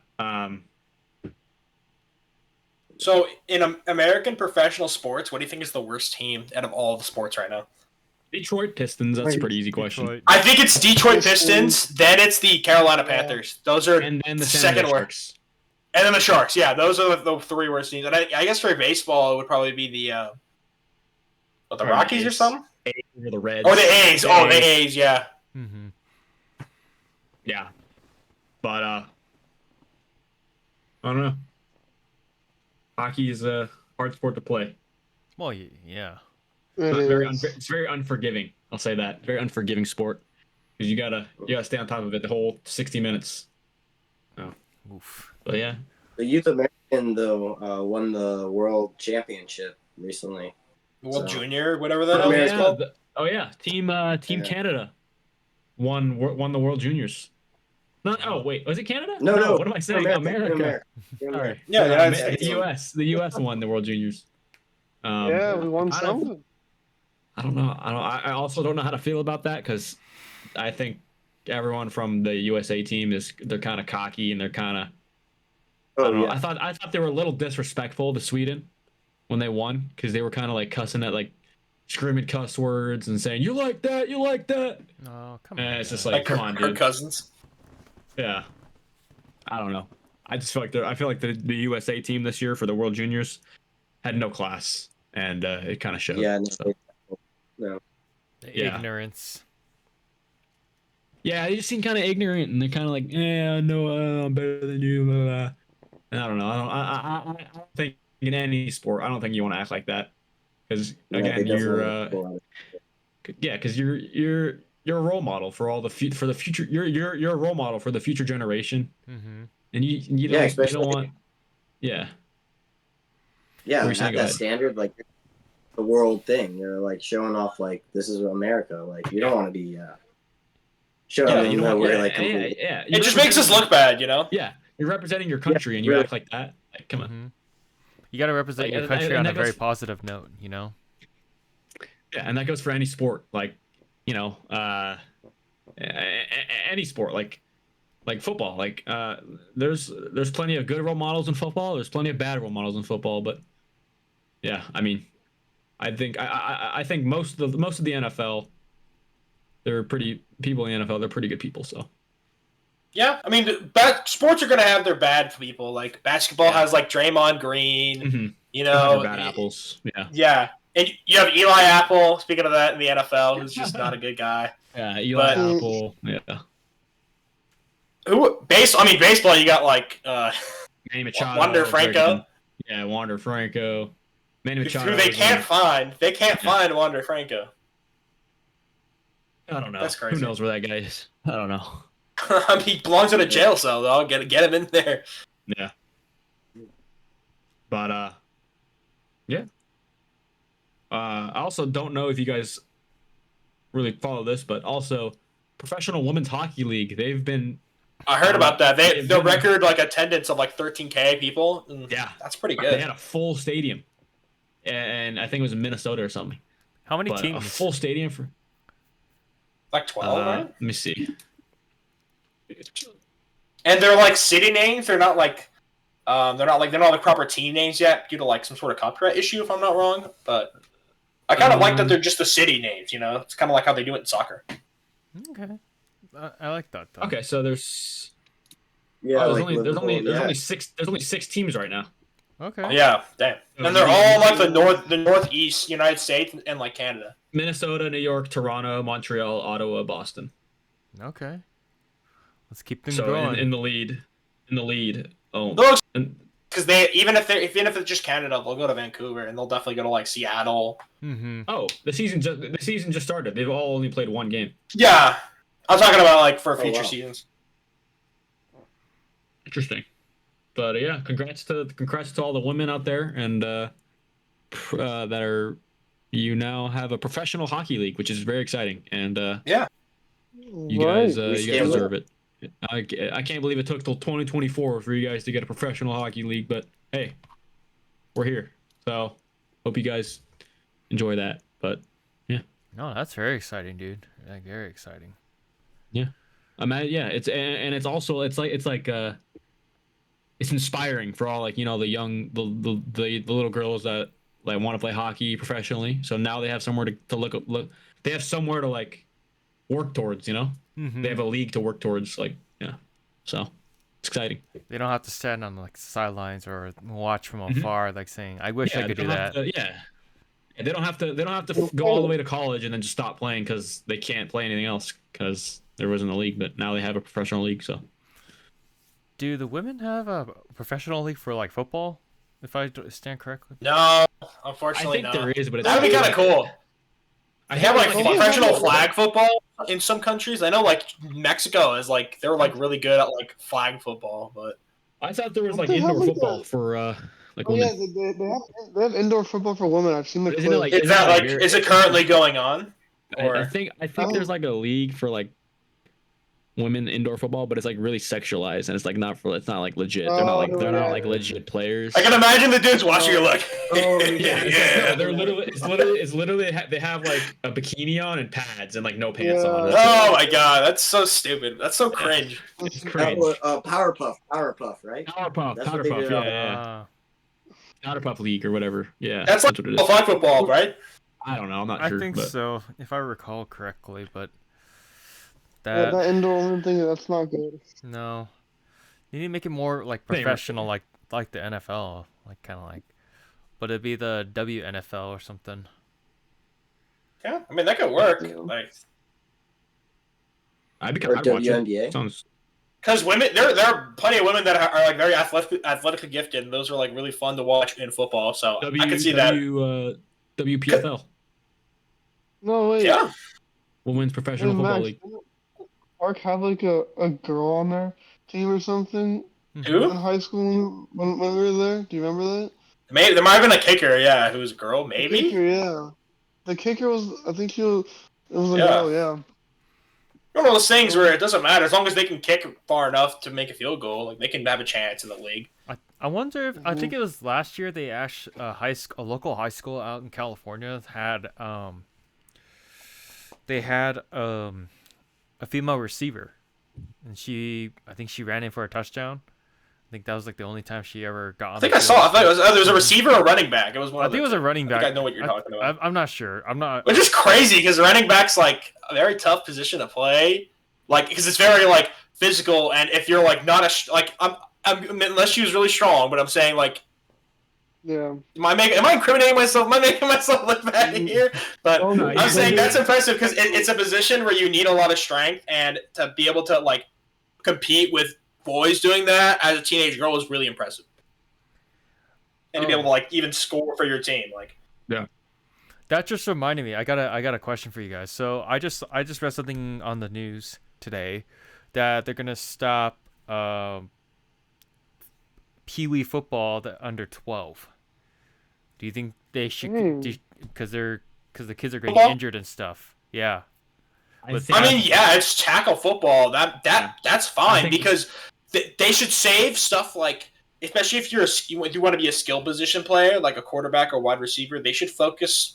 A: So in American professional sports, what do you think is the worst team out of all the sports right now?
B: Detroit Pistons. That's a pretty easy question.
C: Detroit.
A: I think it's Detroit Pistons. Then it's the Carolina Panthers. Those are
B: and the
A: second worst. And then the Sharks. Yeah, those are the 3 worst teams. And I guess for baseball, it would probably be the Rockies or something.
B: Or the Reds.
A: Or the A's. The A's. Yeah.
C: Mm-hmm.
B: Yeah, but I don't know. Hockey is a hard sport to play.
C: Well, yeah.
B: It's very unforgiving. I'll say that. Very unforgiving sport because you gotta stay on top of it the whole 60 minutes. Oh.
C: Oof.
B: But yeah.
D: The Youth American though won the World Championship recently.
A: World Junior, whatever that is called.
B: Team Canada won the World Juniors. No, oh wait, was it Canada?
D: No.
B: What am I saying? America.
D: America.
A: Yeah,
B: the U.S. won the World Juniors.
E: We won something.
B: I don't know. I also don't know how to feel about that because I think everyone from the USA team they're kind of cocky and they're kind of I don't know.
D: yeah.
B: I thought they were a little disrespectful to Sweden when they won because they were kind of like cussing at like screaming cuss words and saying you like that, you like that.
C: Oh, come
B: and
C: on.
B: it's just
C: man.
B: like come on,
A: her
B: dude.
A: cousins.
B: Yeah, I don't know. I just feel like the USA team this year for the World Juniors had no class, and it kind of showed.
D: Yeah,
B: So,
D: no.
C: The
B: yeah.
C: ignorance.
B: Yeah, they just seem kind of ignorant, and they're kind of like, "Yeah, no, I'm better than you." Blah, blah. And I don't know. I don't think in any sport, I don't think you want to act like that, because
D: Yeah,
B: again,
D: they
B: you're
D: definitely pull out.
B: yeah, because you're a role model for all the for the future. You're a role model for the future generation,
C: Mm-hmm.
B: and you
D: Yeah,
B: don't
D: especially
B: want yeah.
D: yeah,
B: What were you
D: at
B: saying? Go
D: that
B: ahead.
D: standard, like the world thing. You're like showing off like this is America. Like you don't want to be showing
B: Yeah,
D: them
B: you don't
D: that
B: want,
D: we're
B: yeah,
D: like
B: yeah,
D: completely.
B: yeah.
A: It just makes us look bad, you know.
B: Yeah, you're representing your
D: Yeah,
B: country, and you
D: really.
B: act like that. Like, come on.
C: Mm-hmm. You got to represent
B: Like,
C: your
B: and-
C: country
B: and
C: on a
B: that
C: very
B: goes-
C: positive note, you know?
B: Yeah, and that goes for any sport. Like, you know, any sport. Like football. Like, there's plenty of good role models in football. There's plenty of bad role models in football. But yeah, I mean, I think most of the NFL, they're pretty people in the NFL. They're pretty good people. So
A: Yeah, I mean, sports are gonna have their bad people. Like basketball
B: Yeah.
A: has like Draymond Green.
B: mm-hmm.
A: You know,
B: bad apples. Yeah.
A: Yeah, and you have Eli Apple. Speaking of that, in the NFL, who's just not a good guy.
B: Yeah. Eli
A: But-
B: Apple. Yeah.
A: Baseball. You got like
B: Manny Machado.
A: Wander Franco.
B: Yeah, Wander Franco. Manny Machado.
A: who they can't find. They can't find Wander Franco.
B: I don't know.
A: That's crazy.
B: Who knows where that guy is? I don't know.
A: I mean, he belongs in a jail cell though. Get him in there.
B: Yeah. But yeah. I also don't know if you guys really follow this, but also Professional Women's Hockey League. They've been
A: I heard about that.
B: They've
A: The
B: been-
A: record like attendance of like 13K people.
B: Yeah.
A: That's pretty
B: They
A: good.
B: had a full stadium, and I think it was in Minnesota or something.
C: How many
B: But a
C: teams?
B: full stadium for
A: Like 12, right?
B: let me see.
A: And they're like city names. They're not like they're not the proper team names yet due to like some sort of copyright issue, if I'm not wrong. But I kind of like that they're just the city names. You know, it's kind of like how they do it in soccer.
C: Okay. I like that though.
B: Okay, so there's
D: Yeah,
B: there's
D: like
B: only
D: Liverpool,
B: there's only six teams right now.
C: Okay.
A: Yeah, damn.
B: So
A: And they're
B: we-
A: all like the northeast United States and like Canada.
B: Minnesota, New York, Toronto, Montreal, Ottawa, Boston.
C: Okay. Let's keep them
B: So
C: going.
B: in the lead. Oh,
A: Those
B: and
A: because they even if it's just Canada, they'll go to Vancouver and they'll definitely go to like Seattle.
C: Mm-hmm.
B: oh, the season just started. They've all only played one game.
A: Yeah, I'm talking about like for future
D: wow.
A: seasons.
B: Interesting. But yeah, congrats to all the women out there, and that are you now have a professional hockey league, which is very exciting, and you guys deserve it. I can't believe it took till 2024 for you guys to get a professional hockey league, but hey, we're here. So hope you guys enjoy that. But
C: No, that's very exciting, dude. Like very exciting.
B: it's and it's also it's inspiring for all like the young the little girls that like want to play hockey professionally. So now they have somewhere to look. They have somewhere to like work towards.
C: Mm-hmm.
B: They have a league to work towards. So it's exciting.
C: They don't have to stand on like sidelines or watch from afar, like saying, "I wish I could
B: they
C: do
B: don't
C: that."
B: have to- they don't have to go all the way to college and then just stop playing because they can't play anything else because there wasn't a league. But now they have a professional league. So
C: Do the women have a professional league for like football? If I stand correctly.
A: No,
B: I
A: unfortunately,
B: think
A: no.
B: there is, but it's
A: That'd be kind of cool.
B: I
A: They have like
E: Football?
A: professional flag football in some countries. I know like Mexico is like they're like really good at like flag football, but
B: I thought there was
E: Don't
B: like
E: they have,
B: indoor
E: like,
B: football
E: that?
B: for like
E: Oh yeah,
B: women.
E: they have indoor football for women. I've seen the
B: Isn't it
E: clips.
B: like-
A: is that like is it currently going on?
B: I
A: Or
B: think there's like a league for like women indoor football, but it's like really sexualized and it's like it's not like legit. They're
E: Oh,
B: not
E: yeah.
B: like legit players.
A: I can imagine the dudes watching you like,
E: Oh,
B: Yeah, it's
A: yeah.
B: like, no, it's literally they have like a bikini on and pads and like no pants on.
E: Yeah.
B: That's it.
A: Oh my god, that's so stupid. That's so cringe.
B: It's
D: That
B: cringe.
D: was, Powerpuff, right?
B: Powerpuff,
D: That's what they
B: Powderpuff,
D: did.
B: yeah. Powderpuff League or whatever. Yeah,
A: That's like
B: what it is.
A: flag football, right?
B: I don't know. I'm not
C: I
B: sure.
C: think
B: but
C: so, if I recall correctly. But
E: That indoor women thing, that's not good.
C: no, you need to make it more like
B: Same.
C: professional, like the NFL, like kind of like. But it'd be the WNFL or something.
A: Yeah, I mean that could work.
E: Yeah.
A: Like,
B: I'd
D: Or
B: watch it.
D: WNBA.
B: Sounds.
A: because women, there are plenty of women that are like very athletically gifted, and those are like really fun to watch in football. So I can see that.
B: WPFL,
E: No, wait.
A: Yeah,
B: Women's Professional
E: Hey,
B: Football
E: Max,
B: League.
E: didn't Park have like a girl on their team or something in
A: who?
E: high school when we were there? Do you remember that?
A: Maybe there might have been a kicker. Yeah, who's a girl?
E: The
A: Maybe.
E: kicker, yeah. The kicker was, I think it was a
A: Yeah.
E: girl, yeah.
A: One of those things where it doesn't matter as long as they can kick far enough to make a field goal. Like they can have a chance in the league.
C: I wonder if I think it was last year they actually a local high school out in California had a female receiver, and I think she ran in for a touchdown. I think that was like the only time she ever got on.
A: I think I saw. I thought it was there was a receiver or a running back. It was one.
C: I think it was a running back.
A: I think I know what you're talking about.
C: I'm not sure. I'm not.
A: Which is crazy because running back's like a very tough position to play, like because it's very like physical, and if you're like not unless she was really strong, but I'm saying like,
E: Yeah.
A: am I incriminating myself? Am I making myself look bad here? But
E: Oh, no,
A: I'm saying
E: you-
A: that's impressive because it's a position where you need a lot of strength, and to be able to like compete with boys doing that as a teenage girl is really impressive, and to be able to like even score for your team, like.
C: That just reminded me. I got a question for you guys. So I just read something on the news today that they're gonna stop Pee Wee football under 12. Do you think they should? Because the kids are getting
A: Football?
C: injured and stuff. Yeah.
B: I
A: I mean, yeah, it's tackle football. That's fine
B: think-
A: because they should save stuff like, especially if you want to be a skill position player like a quarterback or wide receiver. They should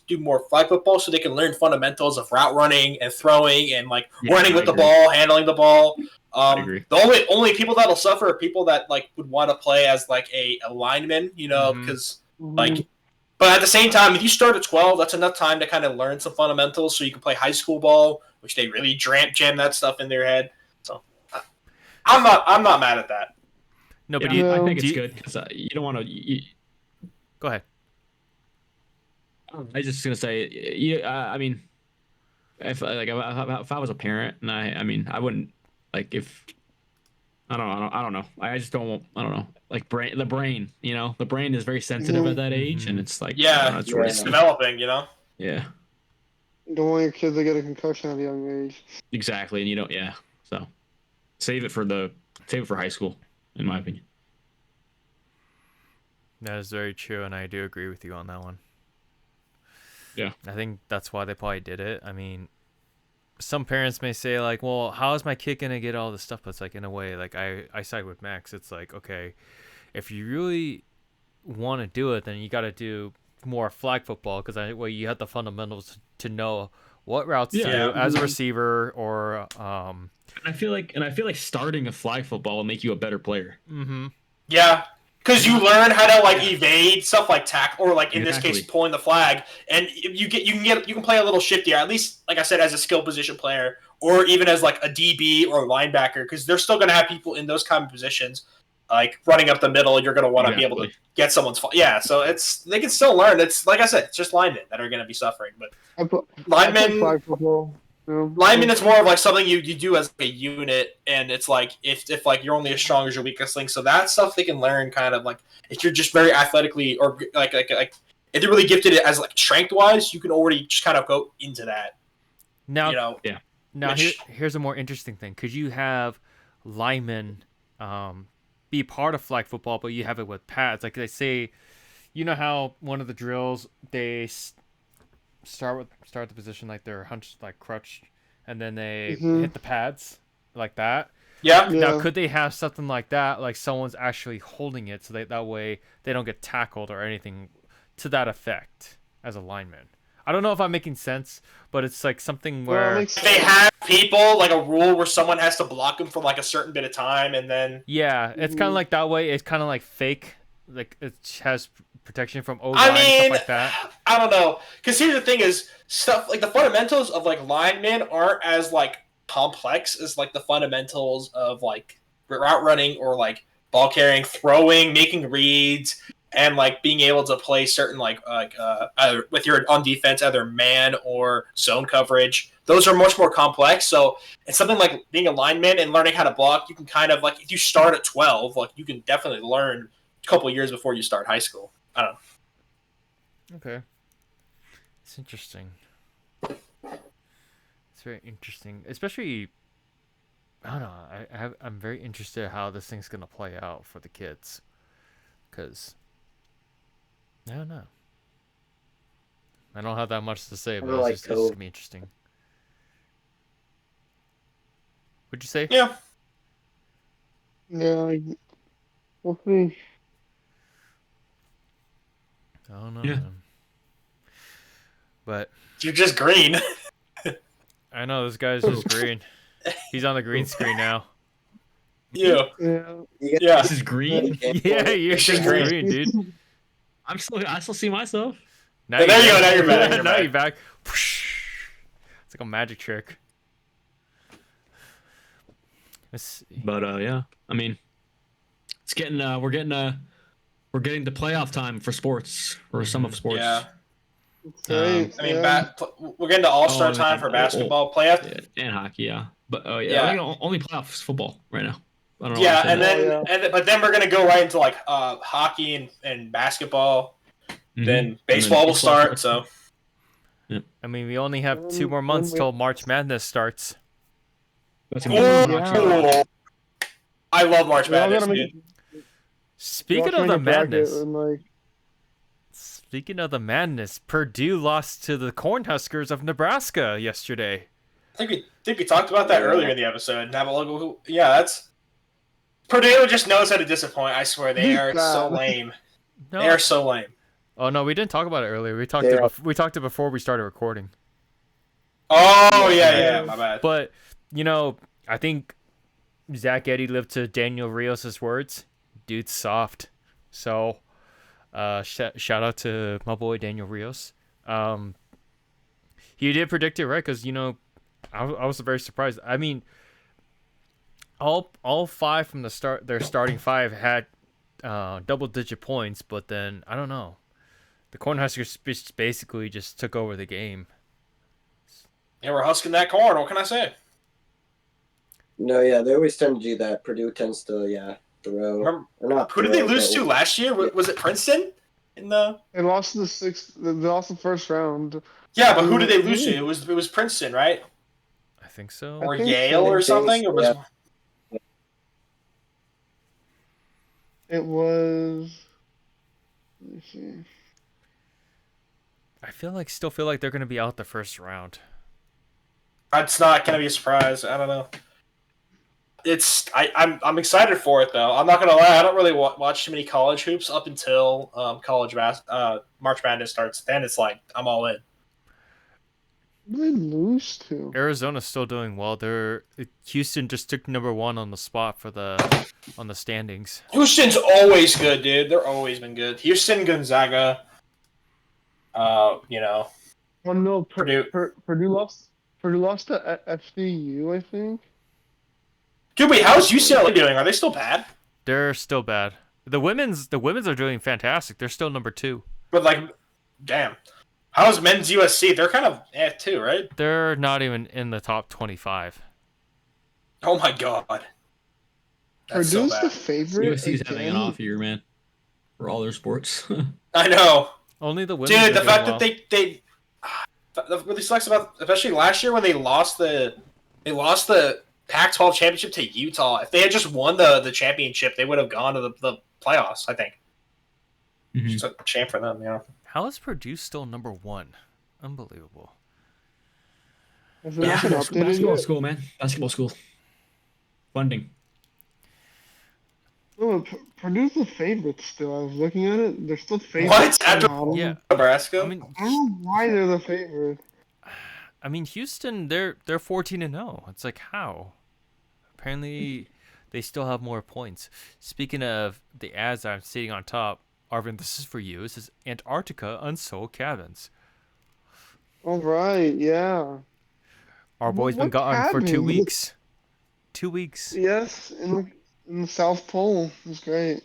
A: do more flag football so they can learn fundamentals of route running and throwing and like running with the ball, handling the ball.
B: I agree.
A: The only people that'll suffer are people that like would want to play as like a lineman, because like. But at the same time, if you start at 12, that's enough time to kind of learn some fundamentals so you can play high school ball, which they really jam that stuff in their head. So I'm not mad at that.
C: No, but
B: I think
C: do
B: it's
C: you-
B: good because you don't want to.
C: Go ahead.
B: I was just gonna say, I mean, if I was a parent, and I mean, I wouldn't like if. I don't know. I just don't. I don't know. Like the brain. The brain is very sensitive at that age, and it's like it's
A: it's developing.
B: Yeah,
E: Don't want your kids to get a concussion at a young age.
B: exactly. And you don't. Yeah. So save it for high school, in my opinion.
C: That is very true, and I do agree with you on that one.
B: Yeah.
C: I think that's why they probably did it. I mean, some parents may say like, well, how is my kid gonna get all this stuff? But it's like, in a way, like I side with Max. It's like, okay, if you really want to do it, then you got to do more flag football because you have the fundamentals to know what routes to do as a receiver or
B: And I feel like starting a flag football will make you a better player.
A: Yeah. Because you learn how to like evade stuff like tackle, or like in this case
B: Exactly.
A: pulling the flag, and you can play a little shiftier. At least, like I said, as a skill position player, or even as like a DB or a linebacker, because they're still going to have people in those kind of positions, like running up the middle. You're going to want to be able to get someone's so they can still learn. It's like I said, it's just linemen that are going to be suffering, but linemen.
E: Flag football.
A: Lineman, it's more of like something you do as a unit, and it's like if like you're only as strong as your weakest link. So that stuff they can learn kind of like if you're just very athletically or like if they're really gifted as like strength wise, you can already just kind of go into that.
C: Now, Now
A: which-
C: here's a more interesting thing. Could you have linemen be part of flag football, but you have it with pads? Like they say, you know how one of the drills they start the position like they're hunched, like crutched, and then they hit the pads. like that.
A: Yeah.
C: Now, could they have something like that, like someone's actually holding it, so that way they don't get tackled or anything to that effect as a lineman? I don't know if I'm making sense, but it's like something where
A: they have people like a rule where someone has to block them for like a certain bit of time, and then
C: it's kind of like that way. It's kind of like fake, like it has protection from O-line and stuff like that.
A: I don't know, because here's the thing: is stuff like the fundamentals of like linemen aren't as like complex as like the fundamentals of like route running or like ball carrying, throwing, making reads, and like being able to play certain either with your on defense, either man or zone coverage. Those are much more complex. So it's something like being a lineman and learning how to block. You can kind of like if you start at 12, like you can definitely learn a couple years before you start high school. I don't know.
C: Okay, it's interesting. It's very interesting, especially. I don't know. I'm very interested how this thing's gonna play out for the kids, because I don't know. I don't have that much to say, but it's just gonna be interesting. What'd you say?
A: Yeah.
E: Yeah, we'll see.
C: I don't know,
B: Yeah.
C: man. But
A: You're just green.
C: I know this guy's just green. He's on the green screen now.
A: Yeah.
E: Yeah.
B: This is green.
C: Yeah, you're just green, dude.
B: I still see myself.
C: Now
A: there you go. Now you're back.
C: Now you're back. It's like a magic trick.
B: But yeah, I mean, it's getting we're getting to playoff time for sports, or some of sports.
A: Yeah.
E: Great.
A: I mean, we're getting to All-Star time for basketball playoff
B: and hockey. Yeah, but only playoffs football right now. I don't know.
A: Yeah, but then we're gonna go right into like hockey and basketball.
B: Mm-hmm.
A: Then baseball will start. So.
B: Yeah.
C: I mean, we only have 2 more months till March Madness starts.
B: That's gonna be
A: I love March Madness, dude.
C: Speaking of the madness, Purdue lost to the Cornhuskers of Nebraska yesterday.
A: I think we talked about that earlier in the episode. That's Purdue just knows how to disappoint. I swear they are so lame. No. They are so lame.
C: Oh no, we didn't talk about it earlier. We talked it before we started recording.
A: Oh yeah, my bad.
C: But I think Zach Edey lived to Daniel Rios' words. Dude's soft. So, shout out to my boy Daniel Rios. He did predict it right, because I was very surprised. I mean, all 5 from the start, their starting 5 had double-digit points, but then I don't know. The Cornhuskers basically just took over the game.
A: Yeah, we're husking that corn. What can I say?
D: No, yeah, they always tend to do that. Purdue tends to, throw.
A: Who did they lose to last year? Was it Princeton?
E: They lost in the 6th. They lost the first round.
A: Yeah, but who did they lose to? It was Princeton, right?
C: I think so.
A: Or Yale or something? Or was...
E: It was. Let me see.
C: I still feel like they're going to be out the first round.
A: It's not going to be a surprise. I don't know. I'm excited for it though. I'm not gonna lie. I don't really watch too many college hoops up until March Madness starts. Then it's like I'm all in.
E: Who did they lose to?
C: Arizona's still doing well. Houston just took number 1 on the spot on the standings.
A: Houston's always good, dude. They're always been good. Houston, Gonzaga.
E: Oh no,
A: Purdue.
E: Purdue lost to FDU, I think.
A: Dude, wait, how's UCLA doing? Are they still bad?
C: They're still bad. The women's are doing fantastic. They're still number 2.
A: But damn. How's men's USC? They're kind of too, right?
C: They're not even in the top 25.
A: Oh my god. That's
E: Purdue's
A: so bad.
E: The favorite.
B: USC's having an off year, man. For all their sports.
A: I know.
C: Only the women.
A: Dude, the fact that they really sucks about, especially last year when they lost the Pac-12 championship to Utah. If they had just won the championship, they would have gone to the playoffs, I think. Mm-hmm. Just a shame for them,
C: How is Purdue still number 1? Unbelievable.
B: Basketball school, man. Basketball school. funding.
E: No, Purdue's the favorite still. I was looking at it. They're still favorites.
A: What? After
E: somehow.
C: Yeah,
A: Nebraska?
E: I don't know why they're the favorite.
C: I mean Houston, they're 14-0. It's like how? Apparently, they still have more points. Speaking of the ads I'm seeing on top, Arvin, this is for you. This is Antarctica unsold cabins.
E: All right, yeah.
C: Our boy's been
E: What
C: gone for 2
E: cabin?
C: weeks. 2 weeks.
E: Yes, in the South Pole. It's great.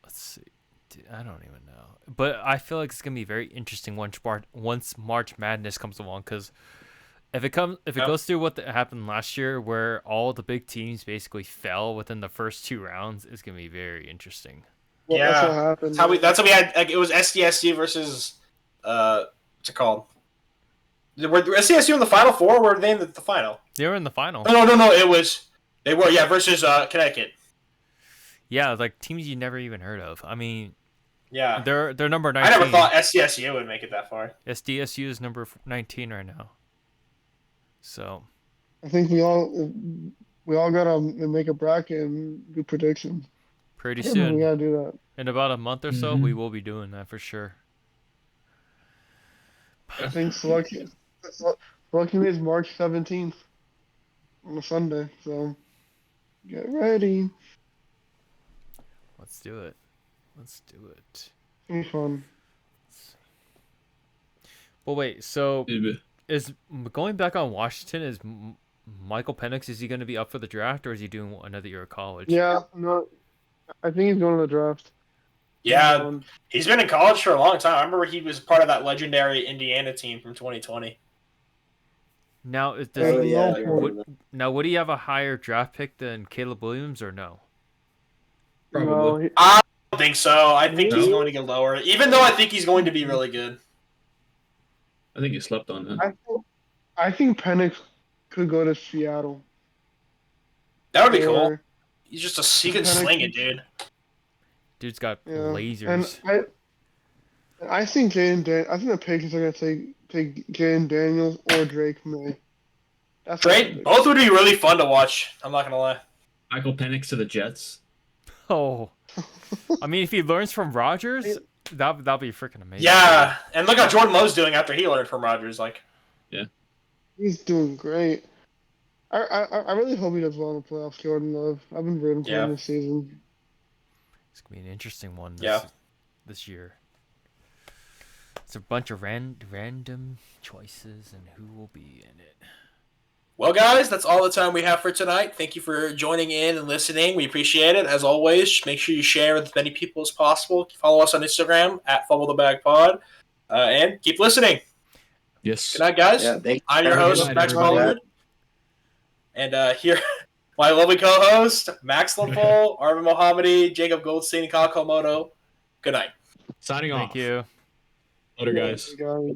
C: Let's see. Dude, I don't even know. But I feel like it's gonna be very interesting once March Madness comes along, because if it goes through what happened last year, where all the big teams basically fell within the first 2 rounds, it's gonna be very interesting.
E: Well,
A: yeah,
E: that's what happened.
A: That's what we had. Like, it was SDSU versus what's it called? Were SDSU in the Final Four? Or were they in the final?
C: They were in the final.
A: No. They were versus Connecticut.
C: Yeah, like teams you never even heard of. I mean,
A: Yeah,
C: they're number 19.
A: I never thought SDSU would make it that far.
C: SDSU is number 19 right now. So
E: I think we all gotta make a bracket and do predictions.
C: pretty
E: We
C: soon,
E: gotta do that.
C: in about a month or so, we will be doing that for sure.
E: I think selection is March 17th on a Sunday, so get ready.
C: Let's do it. It's
E: It'll be fun.
C: Well, wait. So is going back on Washington? Is Michael Penix, is he going to be up for the draft, or is he doing another year of college?
E: Yeah, no, I think he's going to the draft.
A: Yeah, he's been in college for a long time. I remember he was part of that legendary Indiana team from 2020.
C: Now, would he have a higher draft pick than Caleb Williams, or no?
B: Probably.
E: No,
A: I don't think so. I think he's going to get lower, even though I think he's going to be really good.
B: I think you slept on that.
E: I think Penix could go to Seattle.
A: That would be cool. He's just he can
E: Penix
A: sling it, dude.
C: Dude's got
E: Yeah.
C: lasers.
E: And I think I think the Patriots are going to take Jaden Daniels or Drake May. That's
A: Great. Both would be really fun to watch. I'm not going to lie.
B: Michael Penix to the Jets.
C: Oh, I mean, if he learns from Rodgers, that'll be freaking amazing.
A: Yeah, and look how Jordan Love's doing after he learned from Rodgers. Like,
E: He's doing great. I really hope he does well in the playoffs, Jordan Love. I've been rooting for him this season.
C: It's gonna be an interesting one this year. It's a bunch of random choices and who will be in it.
A: well, guys, that's all the time we have for tonight. Thank you for joining in and listening. We appreciate it. As always, make sure you share with as many people as possible. Follow us on Instagram at FumbleTheBagPod. And keep listening.
B: Yes.
A: Good night, guys.
D: Yeah,
A: I'm your host,
B: night,
A: Max
B: everybody.
A: Mullin. And here, my lovely co-host, Max Lempole, Arvin Mohammadi, Jacob Goldstein, and Kyle Komodo. Good night.
B: Signing off.
C: Thank you.
B: Later, guys.
E: Yeah,